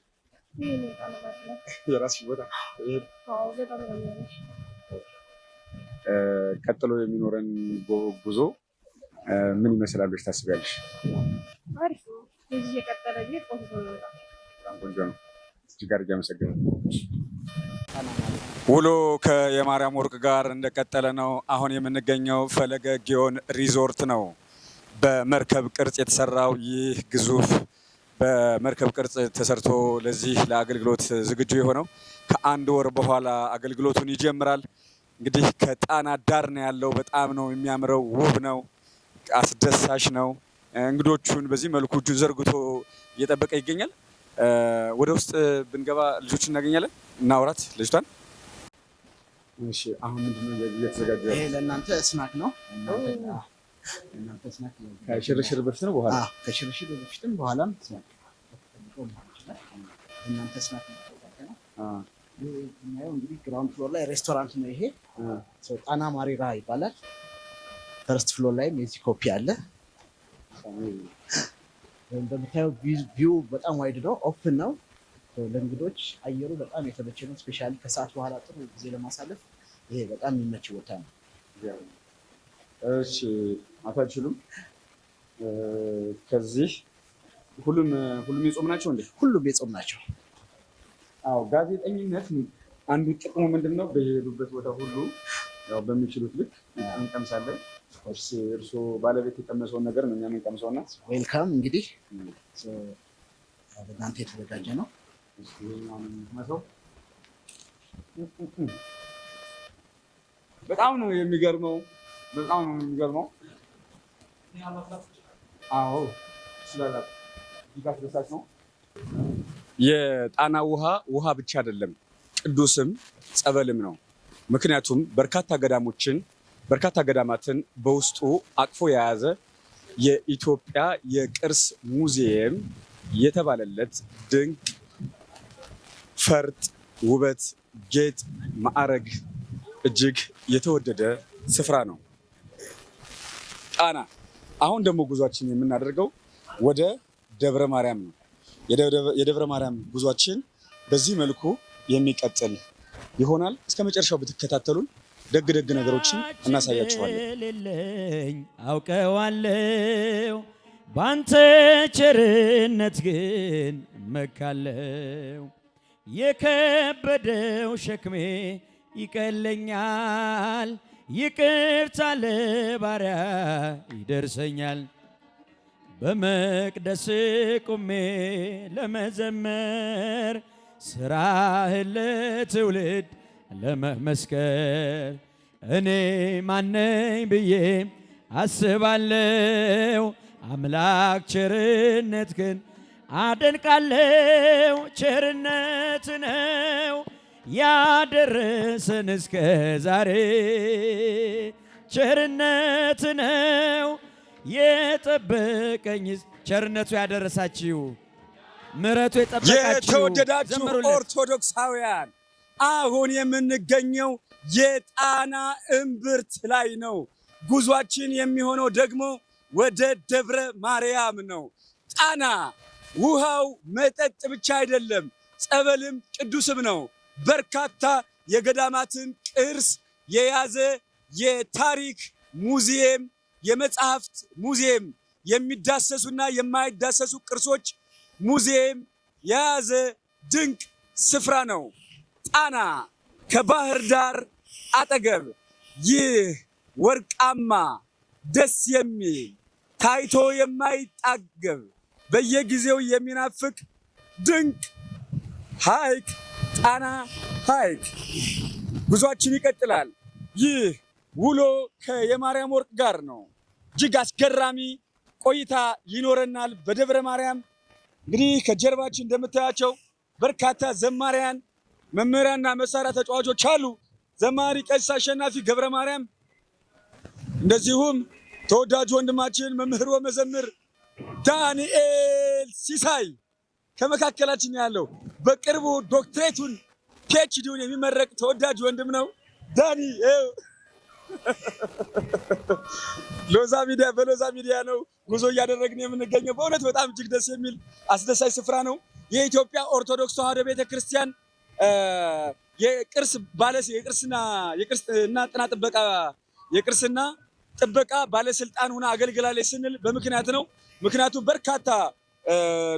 [SPEAKER 2] የራስሽ ቦታ። ቀጥሎ የሚኖረን ጉዞ ምን ይመስላል ብለሽ ታስቢያለሽ?
[SPEAKER 8] አሪፍ ነው። እዚህ የቀጠለ ቢት ቆንጆ ነው።
[SPEAKER 2] ቆንጆ ነው። እጅግ አድርጌ አመሰግናለሁ። ውሎ ከየማርያም ወርቅ ጋር እንደቀጠለ ነው። አሁን የምንገኘው ፈለገ ጊዮን ሪዞርት ነው። በመርከብ ቅርጽ የተሰራው ይህ ግዙፍ በመርከብ ቅርጽ ተሰርቶ ለዚህ ለአገልግሎት ዝግጁ የሆነው ከአንድ ወር በኋላ አገልግሎቱን ይጀምራል። እንግዲህ ከጣና ዳር ነው ያለው። በጣም ነው የሚያምረው፣ ውብ ነው፣ አስደሳች ነው። እንግዶቹን በዚህ መልኩ እጁን ዘርግቶ እየጠበቀ ይገኛል። ወደ ውስጥ ብንገባ ልጆችን እናገኛለን። እናውራት ልጅቷን። እሺ አሁን ምንድነው እየተዘጋጀ?
[SPEAKER 11] ይሄ ለእናንተ ስናክ ነው።
[SPEAKER 2] ከሽርሽር በፊት ነው በኋላ?
[SPEAKER 11] ከሽርሽር በፊትም በኋላም ስናክ እናንተ ስናክ ነው። እንግዲህ ግራውንድ ፍሎር ላይ ሬስቶራንት ነው ይሄ። ጣና ማሪራ ይባላል። ፈርስት ፍሎር ላይም የዚህ ኮፒ አለ። እንደምታየው ቪው በጣም ዋይድ ነው፣ ኦፕን ነው። ለእንግዶች አየሩ በጣም የተመቸ ነው። ስፔሻሊ ከሰዓት በኋላ ጥሩ ጊዜ ለማሳለፍ ይሄ በጣም የሚመች ቦታ ነው።
[SPEAKER 2] እሺ አታችሉም? ከዚህ ሁሉም የጾም ናቸው እንዴ? ሁሉም የጾም ናቸው። አዎ ጋዜጠኝነት አንዱ ጥቅሙ ምንድነው? በሄዱበት ቦታ ሁሉ ያው በሚችሉት ልክ እንቀምሳለን። እርስዎ ባለቤት የቀመሰውን ነገር ነው እኛ የምንቀምሰውና
[SPEAKER 11] ዌልካም። እንግዲህ ለእናንተ የተዘጋጀ ነው።
[SPEAKER 2] በጣም ነው የሚገርመው። በጣም ነው የሚገርመው። አዎ ስለላል ይጋፍደሳች ነው። የጣና ውሃ ብቻ አይደለም፣ ቅዱስም ጸበልም ነው። ምክንያቱም በርካታ ገዳማትን በውስጡ አቅፎ የያዘ የኢትዮጵያ የቅርስ ሙዚየም የተባለለት ድንቅ ፈርጥ፣ ውበት፣ ጌጥ፣ ማዕረግ እጅግ የተወደደ ስፍራ ነው ጣና። አሁን ደግሞ ጉዟችን የምናደርገው ወደ ደብረ ማርያም ነው። የደብረ ማርያም ጉዟችን በዚህ መልኩ የሚቀጥል ይሆናል። እስከ መጨረሻው ብትከታተሉን ደግ ነገሮችን እናሳያችኋለን።
[SPEAKER 12] አውቀዋለሁ ባንተ ቸርነት ግን እመካለሁ። የከበደው ሸክሜ ይቀለኛል፣ ይቅርታ ለባሪያ ይደርሰኛል። በመቅደስ ቁሜ ለመዘመር ስራህን ለትውልድ ለመመስከር እኔ ማነኝ ብዬ አስባለሁ። አምላክ ቸርነት ግን አደንቃለሁ። ቸርነት ነው ያደረሰን እስከ ዛሬ፣ ቸርነት ነው የጠበቀኝ። ቸርነቱ ያደረሳችሁ ምሕረቱ የጠበቃችሁ
[SPEAKER 2] የተወደዳችሁ ኦርቶዶክሳውያን አሁን የምንገኘው የጣና እምብርት ላይ ነው። ጉዟችን የሚሆነው ደግሞ ወደ ደብረ ማርያም ነው። ጣና ውሃው መጠጥ ብቻ አይደለም፣ ጸበልም ቅዱስም ነው። በርካታ የገዳማትን ቅርስ የያዘ የታሪክ ሙዚየም የመጽሐፍት ሙዚየም፣ የሚዳሰሱና የማይዳሰሱ ቅርሶች ሙዚየም የያዘ ድንቅ ስፍራ ነው። ጣና ከባህር ዳር አጠገብ ይህ ወርቃማ ደስ የሚል ታይቶ የማይጣገብ በየጊዜው የሚናፍቅ ድንቅ ሐይቅ ጣና ሐይቅ። ጉዟችን ይቀጥላል። ይህ ውሎ ከየማርያም ወርቅ ጋር ነው። እጅግ አስገራሚ ቆይታ ይኖረናል በደብረ ማርያም። እንግዲህ ከጀርባችን እንደምታያቸው በርካታ ዘማሪያን፣ መምህራንና መሳሪያ ተጫዋቾች አሉ። ዘማሪ ቀሲስ አሸናፊ ገብረ ማርያም፣ እንደዚሁም ተወዳጁ ወንድማችን መምህር ወመዘምር ዳንኤል ሲሳይ ከመካከላችን ያለው በቅርቡ ዶክትሬቱን ፒኤችዲውን የሚመረቅ ተወዳጅ ወንድም ነው። ዳኒ በሎዛ ሚዲያ ነው ጉዞ እያደረግን የምንገኘው። በእውነት በጣም እጅግ ደስ የሚል አስደሳች ስፍራ ነው። የኢትዮጵያ ኦርቶዶክስ ተዋሕዶ ቤተክርስቲያን የቅርስና ጥበቃ ባለስልጣን ሆና አገልግላለች ስንል በምክንያት ነው። ምክንያቱም በርካታ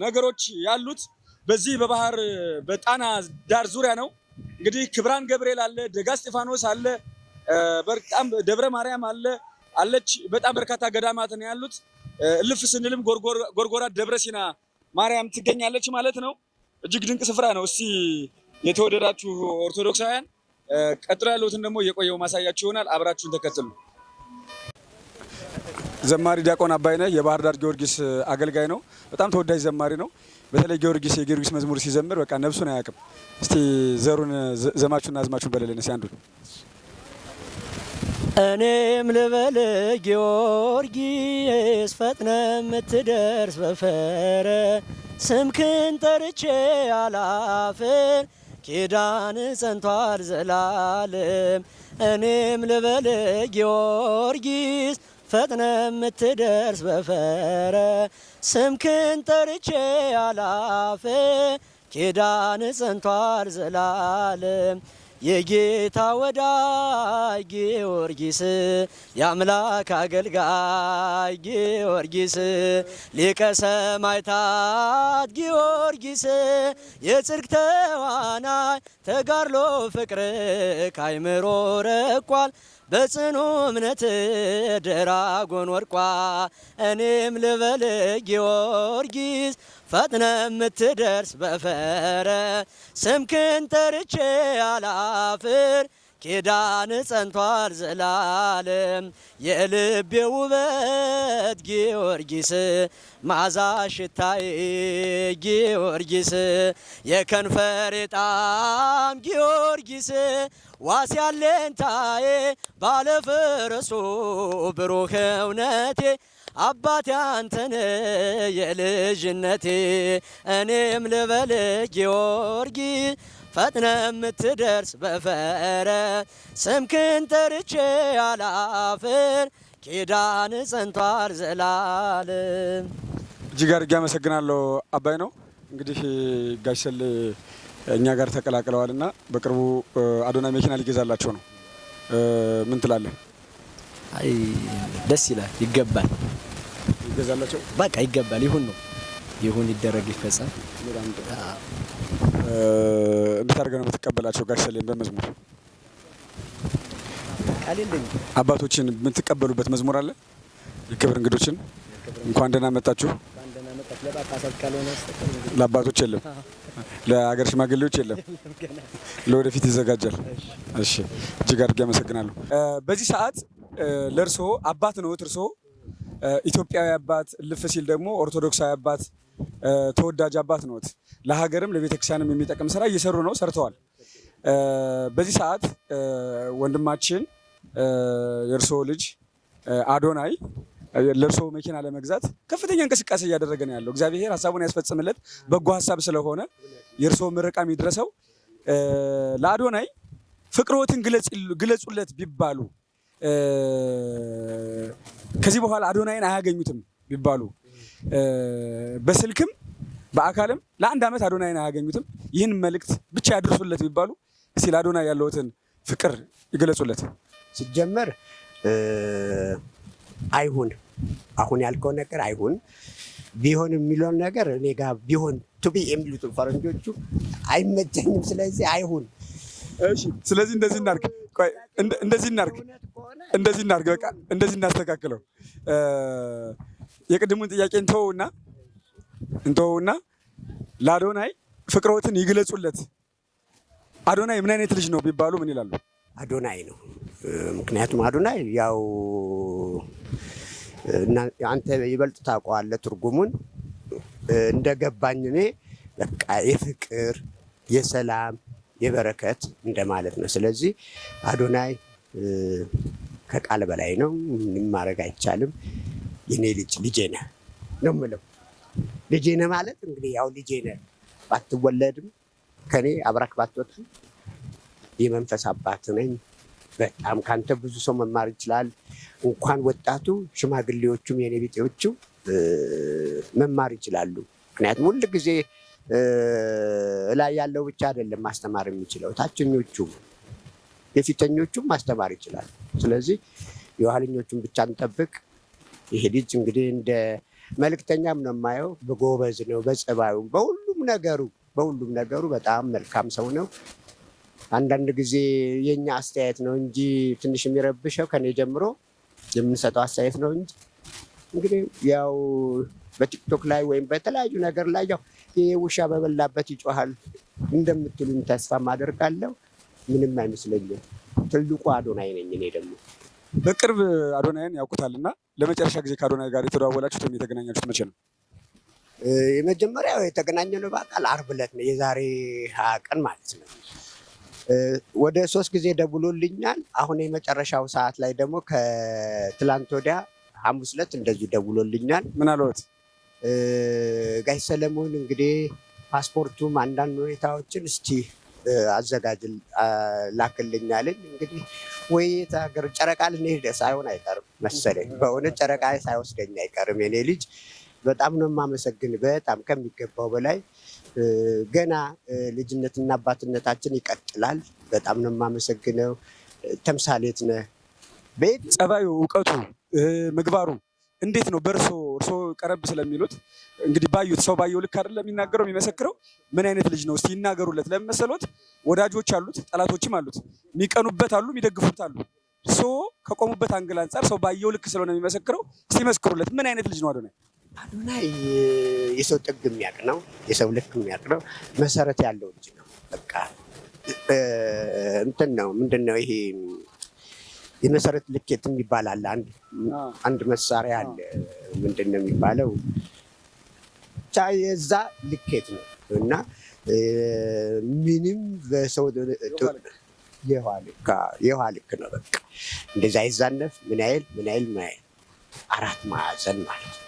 [SPEAKER 2] ነገሮች ያሉት በዚህ በጣና ዳር ዙሪያ ነው። እንግዲህ ክብራን ገብርኤል አለ፣ ደጋ እስጢፋኖስ አለ፣ በጣም ደብረ ማርያም አለች። በጣም በርካታ ገዳማት ነው ያሉት። እልፍ ስንልም ጎርጎራ ደብረ ሲና ማርያም ትገኛለች ማለት ነው። እጅግ ድንቅ ስፍራ ነው። እስቲ የተወደዳችሁ ኦርቶዶክሳውያን ቀጥሎ ያሉትን ደግሞ የቆየው ማሳያችሁ ይሆናል። አብራችሁን ተከተሉ። ዘማሪ ዲያቆን አባይነህ የባህር ዳር ጊዮርጊስ አገልጋይ ነው። በጣም ተወዳጅ ዘማሪ ነው። በተለይ የጊዮርጊስ መዝሙር ሲዘምር በቃ ነፍሱን አያውቅም። እስቲ ዘሩን ዘማችሁና አዝማችሁን በለልን እስቲ አንዱን።
[SPEAKER 13] እኔም ልበል ጊዮርጊስ ፈጥነ የምትደርስ በፈረ ስምክን ጠርቼ አላፍር ኪዳን ጸንቷል ዘላለም። እኔም ልበል ጊዮርጊስ ፈጥነ የምትደርስ በፈረ ስምክን ጠርቼ አላፍር ኪዳን ጸንቷል ዘላለም። የጌታ ወዳጅ ጊዮርጊስ የአምላክ አገልጋይ ጊዮርጊስ ሊቀ ሰማዕታት ጊዮርጊስ የጽድቅ ተዋናይ ተጋድሎ ፍቅር ካይምሮ ረቋል በጽኑ እምነት ድራጎን ወርቋ። እኔም ልበል ጊዮርጊስ ፈጥነ የምትደርስ በፈረ ስምክን ጠርቼ አላፍር ኪዳን ጸንቷል ዘላለም። የልቤ ውበት ጊዮርጊስ መዓዛ ሽታዬ ጊዮርጊስ የከንፈሬ ጣዕም ጊዮርጊስ ዋስ ያለኝታዬ ባለፈረሱ ብሩህ እውነቴ አባቴ አንተነ የልጅነቴ። እኔም ልበል ጊዮርጊስ ፈጥነ የምትደርስ በፈረ ስምክን ጠርቼ አላፍር ኪዳን ጸንቷል ዘላለም።
[SPEAKER 2] እጅግ አድርጌ አመሰግናለሁ። አባይ ነው እንግዲህ ጋሽ ሰሌ እኛ ጋር ተቀላቅለዋል እና በቅርቡ አዶናይ መኪና ሊገዛላቸው ነው። ምን ትላለህ?
[SPEAKER 13] አይ ደስ ይላል። ይገባል።
[SPEAKER 2] ይገዛላቸው
[SPEAKER 13] በቃ ይገባል። ይሁን ነው ይሁን፣ ይደረግ፣ ይፈጸም።
[SPEAKER 2] እንዴት አድርገህ ነው የምትቀበላቸው ጋሽ ሰሌን በመዝሙር?
[SPEAKER 13] ቃል የለኝም።
[SPEAKER 2] አባቶችን የምትቀበሉበት መዝሙር አለ? የክብር እንግዶችን እንኳን ደህና መጣችሁ። ለአባቶች የለም፣ ለሀገር ሽማግሌዎች የለም፣ ለወደፊት ይዘጋጃል። እሺ፣ እጅግ አድርጌ አመሰግናለሁ። በዚህ ሰዓት ለእርሶ አባት ነዎት። እርሶ ኢትዮጵያዊ አባት፣ ልፍ ሲል ደግሞ ኦርቶዶክሳዊ አባት፣ ተወዳጅ አባት ነዎት። ለሀገርም ለቤተክርስቲያንም የሚጠቅም ስራ እየሰሩ ነው፣ ሰርተዋል። በዚህ ሰዓት ወንድማችን የእርሶ ልጅ አዶናይ ለእርሶ መኪና ለመግዛት ከፍተኛ እንቅስቃሴ እያደረገ ነው ያለው። እግዚአብሔር ሀሳቡን ያስፈጽምለት። በጎ ሀሳብ ስለሆነ የእርሶ ምርቃም ይድረሰው። ለአዶናይ ፍቅሮትን ግለጹለት ቢባሉ ከዚህ በኋላ አዶናይን አያገኙትም ቢባሉ በስልክም በአካልም ለአንድ ዓመት አዶናይን አያገኙትም። ይህን መልእክት ብቻ ያድርሱለት ቢባሉ እስቲ ለአዶናይ ያለውትን ፍቅር ይገለጹለት።
[SPEAKER 7] ሲጀመር አይሁን አሁን ያልከው ነገር አይሁን ቢሆን የሚለውን ነገር እኔ ጋር ቢሆን ቱቢ የሚሉትን ፈረንጆቹ አይመቸኝም። ስለዚህ አይሁን።
[SPEAKER 2] እሺ፣ ስለዚህ እንደዚህ እናድርግ። ቆይ እንደዚህ እናድርግ በቃ እንደዚህ እናስተካክለው። የቅድሙን ጥያቄ እንተውና ለአዶናይ ፍቅሮትን ይግለጹለት። አዶናይ ምን አይነት ልጅ ነው ቢባሉ ምን ይላሉ?
[SPEAKER 7] አዶናይ ነው። ምክንያቱም አዶናይ ያው አንተ ይበልጥ ታውቀዋለህ ትርጉሙን። እንደገባኝ እኔ በቃ የፍቅር የሰላም የበረከት እንደማለት ነው። ስለዚህ አዶናይ ከቃል በላይ ነው። ምንም ማድረግ አይቻልም። የኔ ልጄ ነህ ነው የምለው። ልጄ ነህ ማለት እንግዲህ ያው ልጄ ነህ ባትወለድም ከኔ አብራክ ባትወጥም የመንፈስ አባት ነኝ። በጣም ካንተ ብዙ ሰው መማር ይችላል። እንኳን ወጣቱ ሽማግሌዎቹም የኔ ቢጤዎቹ መማር ይችላሉ። ምክንያቱም ሁል ጊዜ ላይ ያለው ብቻ አይደለም ማስተማር የሚችለው፣ ታችኞቹም የፊተኞቹም ማስተማር ይችላል። ስለዚህ የኋለኞቹን ብቻ እንጠብቅ። ይሄ ልጅ እንግዲህ እንደ መልእክተኛም ነው የማየው። በጎበዝ ነው፣ በጸባዩ፣ በሁሉም ነገሩ በጣም መልካም ሰው ነው። አንዳንድ ጊዜ የኛ አስተያየት ነው እንጂ ትንሽ የሚረብሸው ከኔ ጀምሮ የምንሰጠው አስተያየት ነው እንጂ እንግዲህ ያው በቲክቶክ ላይ ወይም በተለያዩ ነገር ላይ ያው ይሄ ውሻ በበላበት ይጮሃል እንደምትሉኝ ተስፋ ማደርጋለሁ። ምንም አይመስለኝም። ትልቁ አዶናይ ነኝ እኔ ደግሞ።
[SPEAKER 2] በቅርብ አዶናይን ያውቁታልና ለመጨረሻ ጊዜ ከአዶናይ ጋር የተደዋወላችሁት ወይም የተገናኛችሁት መቼ ነው?
[SPEAKER 7] የመጀመሪያው የተገናኘነው በአካል ዓርብ ዕለት ነው፣ የዛሬ 20 ቀን ማለት ነው። ወደ 3 ጊዜ ደውሎልኛል። አሁን የመጨረሻው ሰዓት ላይ ደግሞ ከትላንት ወዲያ ሐሙስ ዕለት እንደዚሁ ደውሎልኛል።
[SPEAKER 2] ምን አለዎት?
[SPEAKER 7] ጋሽ ሰለሞን እንግዲህ ፓስፖርቱም አንዳንድ ሁኔታዎችን እስቲ አዘጋጅ ላክልኛለኝ። እንግዲህ ወይ ሀገር ጨረቃ ልንሄድ ሳይሆን አይቀርም መሰለኝ። በእውነት ጨረቃ ሳይወስደኝ አይቀርም የኔ ልጅ። በጣም ነው የማመሰግን፣ በጣም ከሚገባው በላይ ገና ልጅነትና አባትነታችን ይቀጥላል። በጣም ነው የማመሰግነው። ተምሳሌት ነህ።
[SPEAKER 2] ጸባዩ፣ እውቀቱ፣ ምግባሩ እንዴት ነው? እርሶ ቀረብ ስለሚሉት እንግዲህ ባዩት ሰው ባየው ልክ አይደለም የሚናገረው የሚመሰክረው። ምን አይነት ልጅ ነው እስቲ ይናገሩለት። ለምን መሰሎት? ወዳጆች አሉት፣ ጠላቶችም አሉት፣ የሚቀኑበት አሉ፣ የሚደግፉት አሉ። ከቆሙበት አንግል አንጻር ሰው ባየው ልክ ስለሆነ የሚመሰክረው። እስቲ መስክሩለት። ምን አይነት ልጅ ነው አዶናይ?
[SPEAKER 7] አዶናይ የሰው ጥግ የሚያውቅ ነው፣ የሰው ልክ የሚያውቅ ነው፣ መሰረት ያለው ልጅ ነው። በቃ እንትን ነው ምንድን ነው ይሄ የመሰረት ልኬት የሚባል አለ። አንድ መሳሪያ አለ። ምንድን ነው የሚባለው? ብቻ የዛ ልኬት ነው እና ምንም በሰው የውሃ ልክ ነው። በቃ እንደዛ አይዛነፍ። ምን ያህል 4 ማዕዘን ማለት ነው።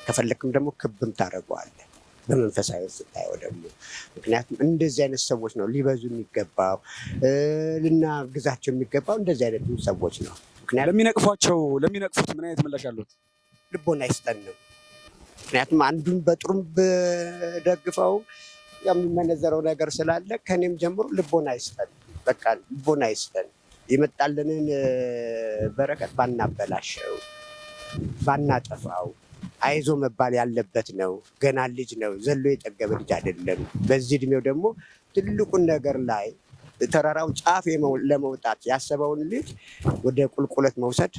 [SPEAKER 7] ከፈለክም ደግሞ ክብም ታደርገዋለህ በመንፈሳዊ ስታየው ደግሞ። ምክንያቱም እንደዚህ አይነት ሰዎች ነው ሊበዙ የሚገባው፣ ልናግዛቸው የሚገባው እንደዚህ አይነት ሰዎች ነው። ምክንያቱም
[SPEAKER 2] ለሚነቅፉት ምን አይነት ምላሽ አሉት?
[SPEAKER 7] ልቦና ይስጠን ነው። ምክንያቱም አንዱን በጥሩም ደግፈው የሚመነዘረው ነገር ስላለ ከኔም ጀምሮ ልቦና ይስጠን። በቃ ልቦና ይስጠን። የመጣልንን በረከት ባናበላሸው፣ ባናጠፋው። አይዞ መባል ያለበት ነው። ገና ልጅ ነው፣ ዘሎ የጠገበ ልጅ አይደለም። በዚህ እድሜው ደግሞ ትልቁን ነገር ላይ ተራራው ጫፍ ለመውጣት ያሰበውን ልጅ ወደ ቁልቁለት መውሰድ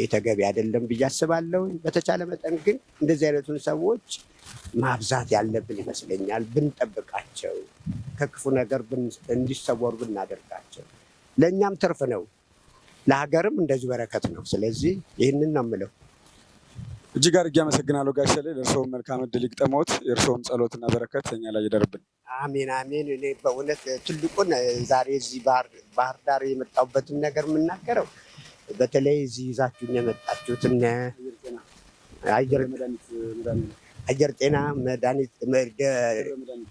[SPEAKER 7] የተገቢ አይደለም ብዬ አስባለሁ። በተቻለ መጠን ግን እንደዚህ አይነቱን ሰዎች ማብዛት ያለብን ይመስለኛል። ብንጠብቃቸው፣ ከክፉ ነገር እንዲሰወሩ ብናደርጋቸው ለእኛም ትርፍ ነው፣ ለሀገርም እንደዚሁ በረከት ነው። ስለዚህ ይህንን ነው የምለው።
[SPEAKER 2] እጅግ አድርጌ አመሰግናለሁ ጋሽ ሰሌ። ለእርስዎም መልካም እድል ይግጠመዎት። የእርስዎም ጸሎትና በረከት እኛ ላይ ይደርብን።
[SPEAKER 7] አሜን አሜን። እኔ በእውነት ትልቁን ዛሬ እዚህ ባህር ዳር የመጣሁበትን ነገር የምናገረው በተለይ እዚህ ይዛችሁን የመጣችሁት አየር ጤና መድኃኒት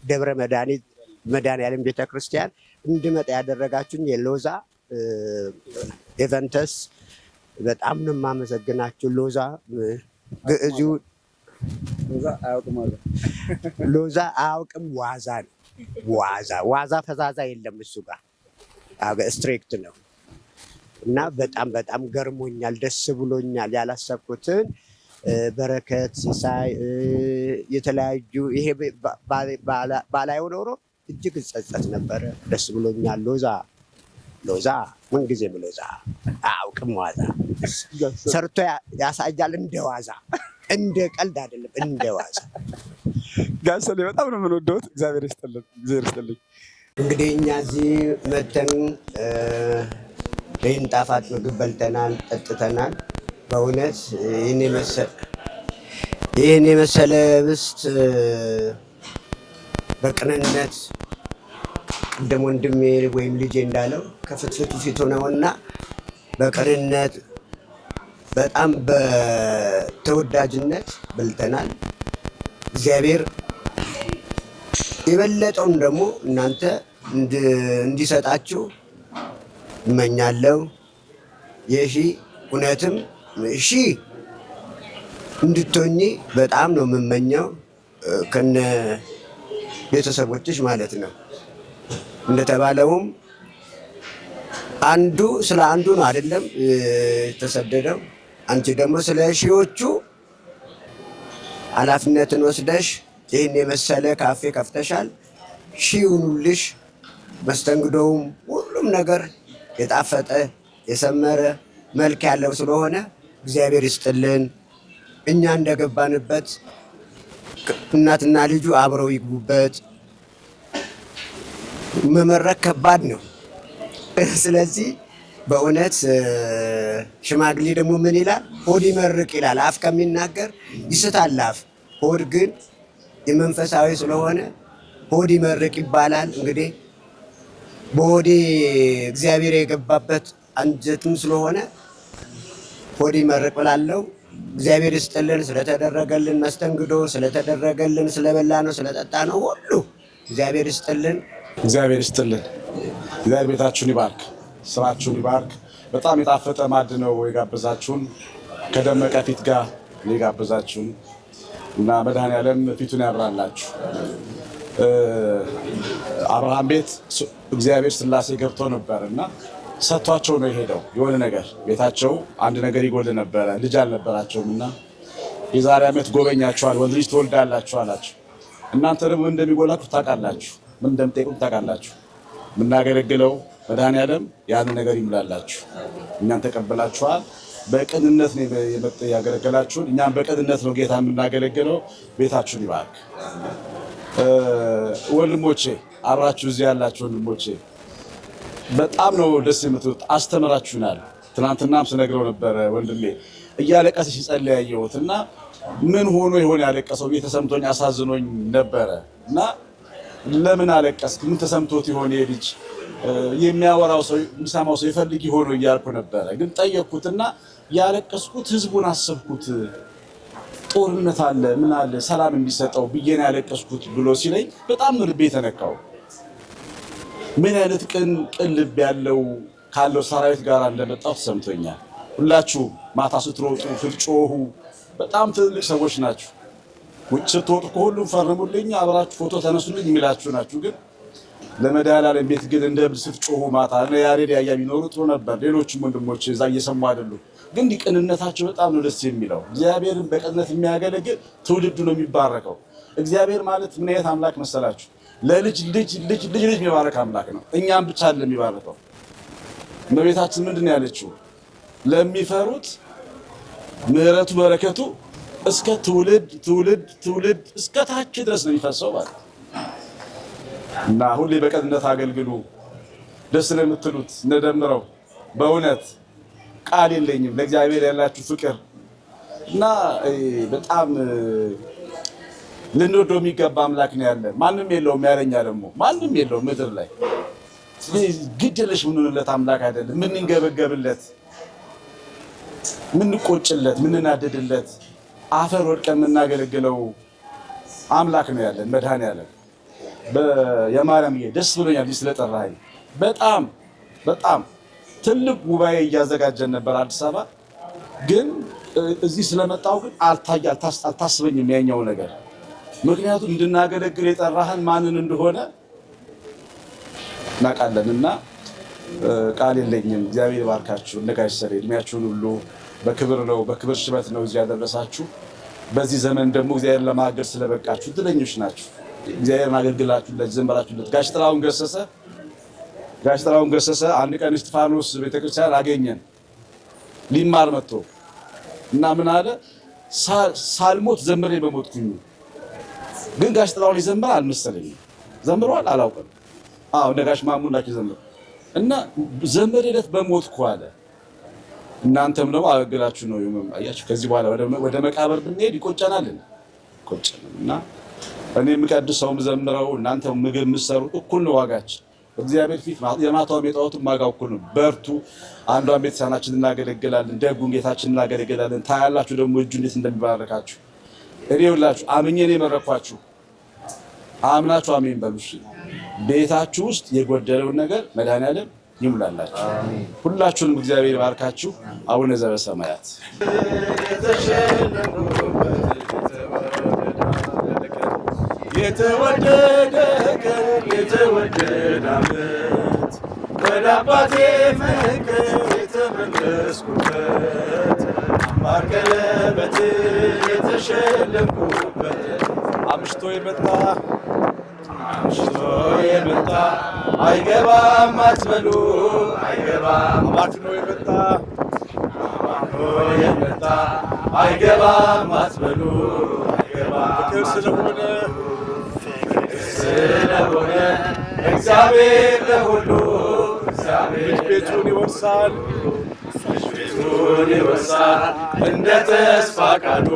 [SPEAKER 7] ደብረ መድኃኒዓለም ቤተክርስቲያን እንድመጣ ያደረጋችሁኝ የሎዛ ኤቨንተስ በጣም ነው የማመሰግናችሁ። ሎዛ ግዕዙ ሎዛ አያውቅም፣ ዋዛ ነው። ዋዛ ፈዛዛ የለም እሱ ጋር ስትሪክት ነው። እና በጣም በጣም ገርሞኛል፣ ደስ ብሎኛል። ያላሰብኩትን በረከት ሲሳይ የተለያዩ ይሄ ባላየው ኖሮ እጅግ እጸጸት ነበረ። ደስ ብሎኛል። ሎዛ ምንጊዜም ሎዛ አያውቅም ዋዛ፣ ሰርቶ ያሳያል እንደ ዋዛ፣ እንደ ቀልድ አይደለም እንደ ዋዛ።
[SPEAKER 2] ጋሰሌ በጣም ነው የምንወደውት። እግዚአብሔር ይስጥልኝ። እንግዲህ
[SPEAKER 7] እኛ እዚህ መተን ይህን ጣፋጭ ምግብ በልተናል፣ ጠጥተናል። በእውነት ይህን የመሰለ ህብስት በቅንነት ቅድም ወንድሜ ወይም ልጄ እንዳለው ከፍትፍቱ ፊት ሆነውና በቅንነት በጣም በተወዳጅነት በልተናል። እግዚአብሔር የበለጠውን ደግሞ እናንተ እንዲሰጣችሁ እመኛለሁ። እውነትም እንድትሆኚ በጣም ነው የምመኘው፣ ከነ ቤተሰቦችሽ ማለት ነው። እንደተባለውም አንዱ ስለ አንዱ ነው አይደለም የተሰደደው። አንቺ ደግሞ ስለ ሺዎቹ ኃላፊነትን ወስደሽ ይህን የመሰለ ካፌ ከፍተሻል። ሺውኑልሽ። መስተንግዶውም ሁሉም ነገር የጣፈጠ የሰመረ መልክ ያለው ስለሆነ እግዚአብሔር ይስጥልን። እኛ እንደገባንበት እናትና ልጁ አብረው ይግቡበት። መመረቅ ከባድ ነው። ስለዚህ በእውነት ሽማግሌ ደግሞ ምን ይላል? ሆድ ይመርቅ ይላል። አፍ ከሚናገር ይስታል አፍ። ሆድ ግን የመንፈሳዊ ስለሆነ ሆድ ይመርቅ ይባላል። እንግዲህ በሆዴ እግዚአብሔር የገባበት አንጀትም ስለሆነ ሆድ ይመርቅ ብላለው። እግዚአብሔር ይስጥልን ስለተደረገልን መስተንግዶ፣ ስለተደረገልን ስለበላ ነው ስለጠጣ ነው ሁሉ እግዚአብሔር ይስጥልን።
[SPEAKER 2] እግዚአብሔር ይስጥልን። እግዚአብሔር ቤታችሁን ይባርክ፣ ስራችሁን ይባርክ። በጣም የጣፈጠ ማዕድ ነው የጋበዛችሁን፣ ከደመቀ ፊት ጋር የጋበዛችሁን እና መድኃኔዓለም ፊቱን ያብራላችሁ። አብርሃም ቤት እግዚአብሔር ሥላሴ ገብቶ ነበር እና ሰጥቷቸው ነው የሄደው። የሆነ ነገር ቤታቸው አንድ ነገር ይጎል ነበረ፣ ልጅ አልነበራቸውም እና የዛሬ ዓመት ጎበኛችኋል፣ ወንድ ልጅ ትወልዳላችሁ አላችሁ። እናንተ ደግሞ እንደሚጎላችሁ ታውቃላችሁ፣ ምን እንደምጠይቁም ታውቃላችሁ። የምናገለግለው መድኃኔዓለም ያን ነገር ይምላላችሁ። እኛን ተቀበላችኋል። በቅንነት ነው ያገለገላችሁን። እኛም በቅንነት ነው ጌታ የምናገለግለው። ቤታችሁን ይባርክ። ወንድሞቼ አብራችሁ እዚህ ያላችሁ ወንድሞቼ በጣም ነው ደስ የምትሉት። አስተምራችሁናል። ትናንትናም ስነግረው ነበረ ወንድሜ እያለቀሰ ሲጸልይ ያየሁት እና ምን ሆኖ ይሆን ያለቀሰው ተሰምቶኝ አሳዝኖኝ ነበረ እና ለምን አለቀስክ? ምን ተሰምቶት ይሆን የልጅ የሚያወራው ሰው የሚሰማው ሰው ይፈልግ ይሆን እያልኩ ነበረ። ግን ጠየቅኩትና ያለቀስኩት ህዝቡን አሰብኩት። ጦርነት አለ ምን አለ ሰላም እንዲሰጠው ብዬ ነው ያለቀስኩት ብሎ ሲለኝ በጣም ልቤ ተነካው። ምን አይነት ቅን ልብ ያለው ካለው ሰራዊት ጋር እንደመጣው ተሰምቶኛል። ሁላችሁ ማታ ስትሮጡ ስትጮሁ በጣም ትልቅ ሰዎች ናችሁ። ውጭ ስትወጡ ከሁሉም ፈርሙልኝ አብራችሁ ፎቶ ተነሱልኝ የሚላችሁ ናችሁ። ግን ለመድኃኔዓለም ቤት ግን እንደ ስትጮሁ ማታ ነው ያሬድ ያያ ቢኖሩ ጥሩ ነበር። ሌሎችም ወንድሞች እዛ እየሰሙ አይደሉ። ግን ቅንነታቸው በጣም ነው ደስ የሚለው። እግዚአብሔርን በቅንነት የሚያገለግል ትውልዱ ነው የሚባረከው። እግዚአብሔር ማለት ምን አይነት አምላክ መሰላችሁ? ለልጅ ልጅ ልጅ ልጅ ልጅ የሚባረክ አምላክ ነው። እኛም ብቻ አይደለም የሚባረከው። እመቤታችን ምንድን ያለችው? ለሚፈሩት ምሕረቱ በረከቱ እስከ ትውልድ ትውልድ ትውልድ እስከ ታች ድረስ ነው የሚፈሰው ማለት እና ሁሌ በቅንነት አገልግሉ። ደስ ነው የምትሉት እንደደምረው በእውነት ቃል የለኝም ለእግዚአብሔር ያላችሁ ፍቅር እና በጣም ልንወደው የሚገባ አምላክ ነው ያለ። ማንም የለውም ያለኛ ደግሞ ማንም የለውም ምድር ላይ ግድለሽ ምንሆንለት አምላክ አይደለም። ምንንገበገብለት፣ ምንቆጭለት፣ ምንናደድለት አፈር ወድቀን የምናገለግለው አምላክ ነው ያለን መድኃኔዓለም። የማርያምዬ ደስ ብሎኛል ስለጠራኸኝ። በጣም በጣም ትልቅ ጉባኤ እያዘጋጀን ነበር አዲስ አበባ። ግን እዚህ ስለመጣው ግን አልታስበኝም ያኛው ነገር። ምክንያቱም እንድናገለግል የጠራህን ማንን እንደሆነ እናውቃለን እና
[SPEAKER 14] ቃል የለኝም። እግዚአብሔር ይባርካችሁ። ነጋሽ ሰሬ እድሜያችሁን ሁሉ በክብር ነው በክብር ሽበት ነው እዚህ ያደረሳችሁ። በዚህ ዘመን ደግሞ እግዚአብሔር ለማገልገል ስለበቃችሁ እድለኞች ናችሁ። እግዚአብሔርን አገልግላችሁለት ዘመራችሁለት። ጋሽ ጥላሁን ገሰሰ አንድ ቀን እስጢፋኖስ ቤተክርስቲያን አገኘን ሊማር መጥቶ እና ምን አለ ሳልሞት ዘምሬ በሞትኩኝ። ግን ጋሽ ጥላሁን ይዘምር አልመሰለኝም። ዘምሯል አላውቅም። አዎ ነጋሽ ማሙን ናቸው ዘምሩ እና ዘምሬለት በሞትኩ አለ። እናንተም ደግሞ አገልግላችሁ ነው አያችሁ። ከዚህ በኋላ ወደ መቃብር ብንሄድ ይቆጨናል እና እኔ የምቀድሰው ዘምረው እናንተ ምግብ የምትሰሩት እኩል ነው ዋጋችን እግዚአብሔር ፊት የማታው የጠዋቱ ማጋው እኩል ነው። በርቱ። አንዷን ቤተሰናችን እናገለግላለን፣ ደጉን ጌታችን እናገለግላለን። ታያላችሁ ደግሞ እጁ እንዴት እንደሚባረካችሁ። እኔ ሁላችሁ አምኜ ነው የመረኳችሁ። አምናችሁ አሜን በሉ። ቤታችሁ ውስጥ የጎደለውን ነገር መድኃኒዓለም ይሙላላችሁ። ሁላችሁንም እግዚአብሔር ይባርካችሁ። አቡነ ዘበሰማያት
[SPEAKER 1] የተወደደ ቀን የተወደደ ዓመት ወደ አባቴ ፍቅር የተመለስኩበት አምባር ቀለበት የተሸለምኩበት
[SPEAKER 14] አምሽቶ
[SPEAKER 1] የመጣ አይገባም አትበሉ አይገባም
[SPEAKER 14] አባክኖ
[SPEAKER 1] የመጣ አይገባም አትበሉ አይገባም
[SPEAKER 14] ፍቅር
[SPEAKER 1] ስለሆነ እግዚአብሔር ለሁሉ እግዚአብሔር
[SPEAKER 14] ቤቱን ይወርሳል
[SPEAKER 1] እንደ ተስፋ ቃሉ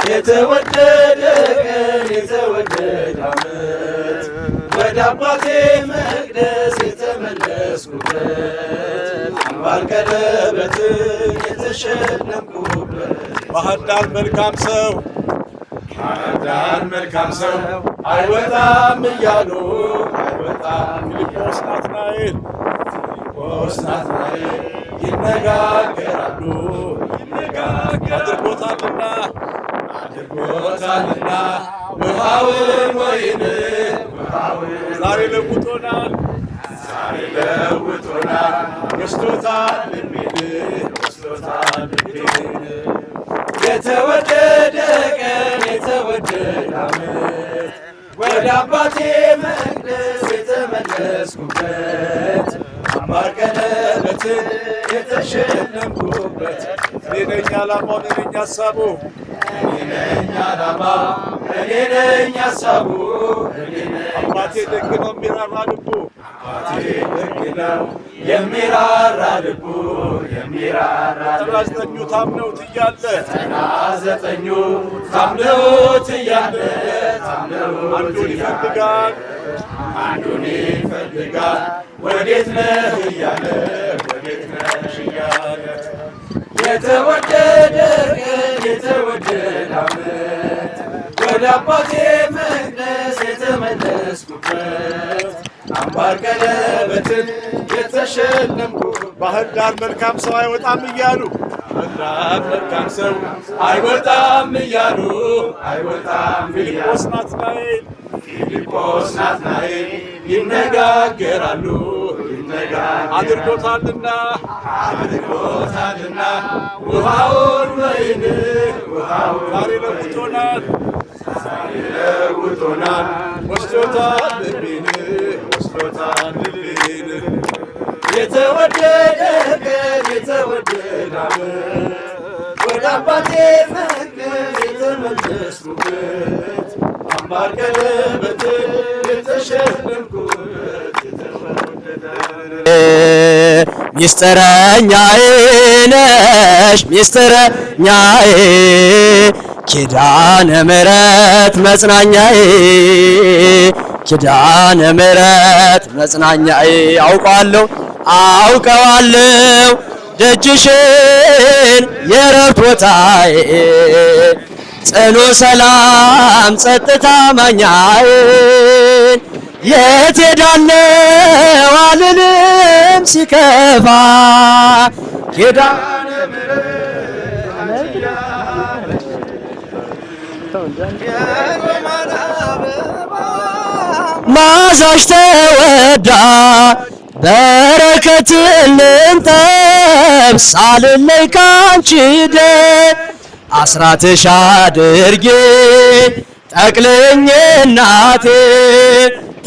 [SPEAKER 1] የተወደደ ቀን የተወደደ ዓመት ወደ አባቴ መቅደስ የተመለስኩበት አምባር ቀለበት የተሸለምኩበት
[SPEAKER 14] ባህር ዳር መልካም ሰው
[SPEAKER 1] አይወጣም እያሉ
[SPEAKER 14] ፊልጶስ ናትናኤል
[SPEAKER 1] ይነጋገራሉ
[SPEAKER 14] አድርጎታልና
[SPEAKER 1] ውሃውን ወይን
[SPEAKER 14] ዛሬ ለውጦናል
[SPEAKER 1] ወስዶታል የተወደደ ቀን የተወደደ ዓመት ወደ አባቴ መቅደስ የተመለስኩበት አምባር ቀለበት የተሸለምኩበት
[SPEAKER 14] እኔ ነኝ ዓላማው እኔ ነኝ ሀሳቡ
[SPEAKER 1] እኔ ነኝ ሀሳቡ
[SPEAKER 14] አባቴ ደግ ነው የሚራራ ልቡ
[SPEAKER 1] የሚራራ ልቡ
[SPEAKER 14] ዘጠና ዘጠኙ ታምነውት እያለ አንዱን
[SPEAKER 1] ይፈልጋል ወዴት ነህ እያለ የተወደደ ቀን የተወደደ ዓመት ወደ አባቴ መቅደስ የተመለስኩበት አምባር ቀለበትን የተሸለምኩበት
[SPEAKER 14] ባህር ዳር መልካም ሰው አይወጣም እያሉ ፊልጶስ ናትናኤል
[SPEAKER 1] ይነጋገራሉ
[SPEAKER 14] አድርጎታልና
[SPEAKER 1] ውሃውን ወይን
[SPEAKER 14] ዛሬ ለውጦናል ወስዶታል ልቤን
[SPEAKER 1] የተወደደ ቀን የተወደደ ዓመት ወደ አባቴ መቅደስ የተመለስኩበት አምባር ቀለበት የተሸለምኩበት
[SPEAKER 13] ሚስጥረኛዬ ነሽ ሚስጥረኛዬ ኪዳነ ምሕረት መጽናኛዬ ኪዳነ ምሕረት መጽናኛዬ አውቀዋለሁ ደጅሽን የዕረፍት ቦታዬ ጽኑ ሰላም ጸጥታ ማኛዬ የት ሄዳለሁ አልልም ሲከፋ ኪዳነ ምሕረት ማዛሽ ተወዳ በረከትን ልንጠብ ሳልለይ ካንቺ ደጅ አስራትሽ አድርጌ ጠቅልኝ እናቴ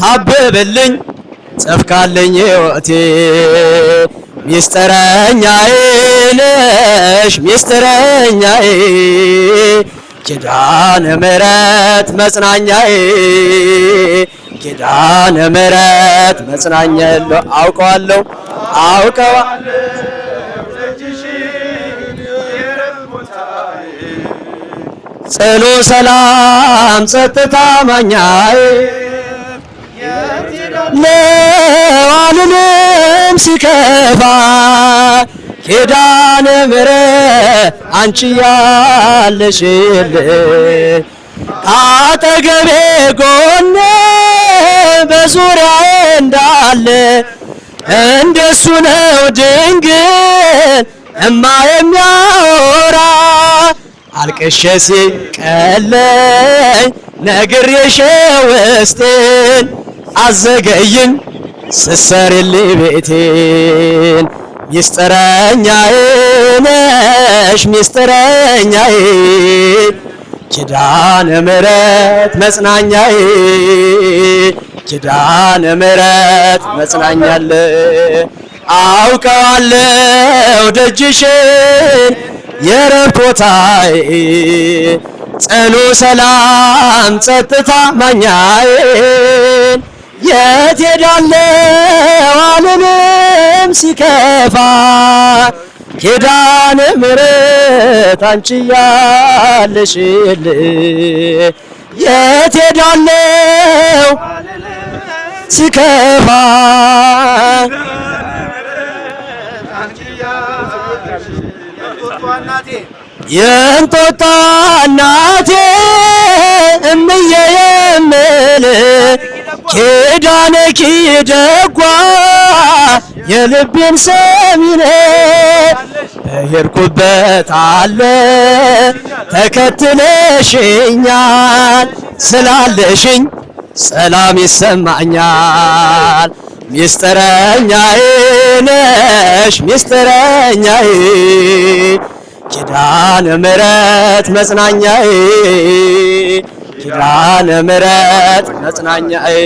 [SPEAKER 13] ታብብልኝ ጽፍካለኝ ሕይወቴ ሚስጥረኛዬ ነሽ ሚስጥረኛዬ ኪዳነ ምሕረት መጽናኛዬ ኪዳነ ምሕረት መጽናኛዬ አውቀዋለሁ ጽኑ ሰላም ጸጥታ ማኛዬ ለዋልንም ሲከፋ ኪዳነ ምሕረት አንቺ ያለሽልኝ አጠገቤ ጎኔ በዙሪያዬ እንዳለ እንደሱ ነው ድንግል እማ የሚያወራ አልቅሼ ሲቀለኝ ነግሬሽ ውስጤን አዘገይኝ ስትሰሪልኝ ቤቴን ሚስጥረኛዬ ነሽ ሚስጥረኛዬ ኪዳነ ምሕረት መጽናኛዬ ኪዳነ ምሕረት መጽናኛለ አውቀዋለሁ ደጅሽን የዕረፍት ቦታዬ ጽኑ ሰላም ጸጥታ ማኛዬን የት ሄዳለሁ አልልም ሲከፋ ኪዳነ ምሕረት አንቺ ያለሽልኝ የት ሄዳለሁ ሲከፋ የእንጦጦ እናቴ እምዬ የምልህ ኪዳነ ኪደጓ የልቤን ሰሚነ በሄድኩበት አለ ተከትለሽኛል ስላለሽኝ ሰላም ይሰማኛል ሚስጥረኛዬ ነሽ ሚስጥረኛዬ ኪዳነ ምሕረት መጽናኛዬ ኪዳነ ምሕረት መጽናኛዬ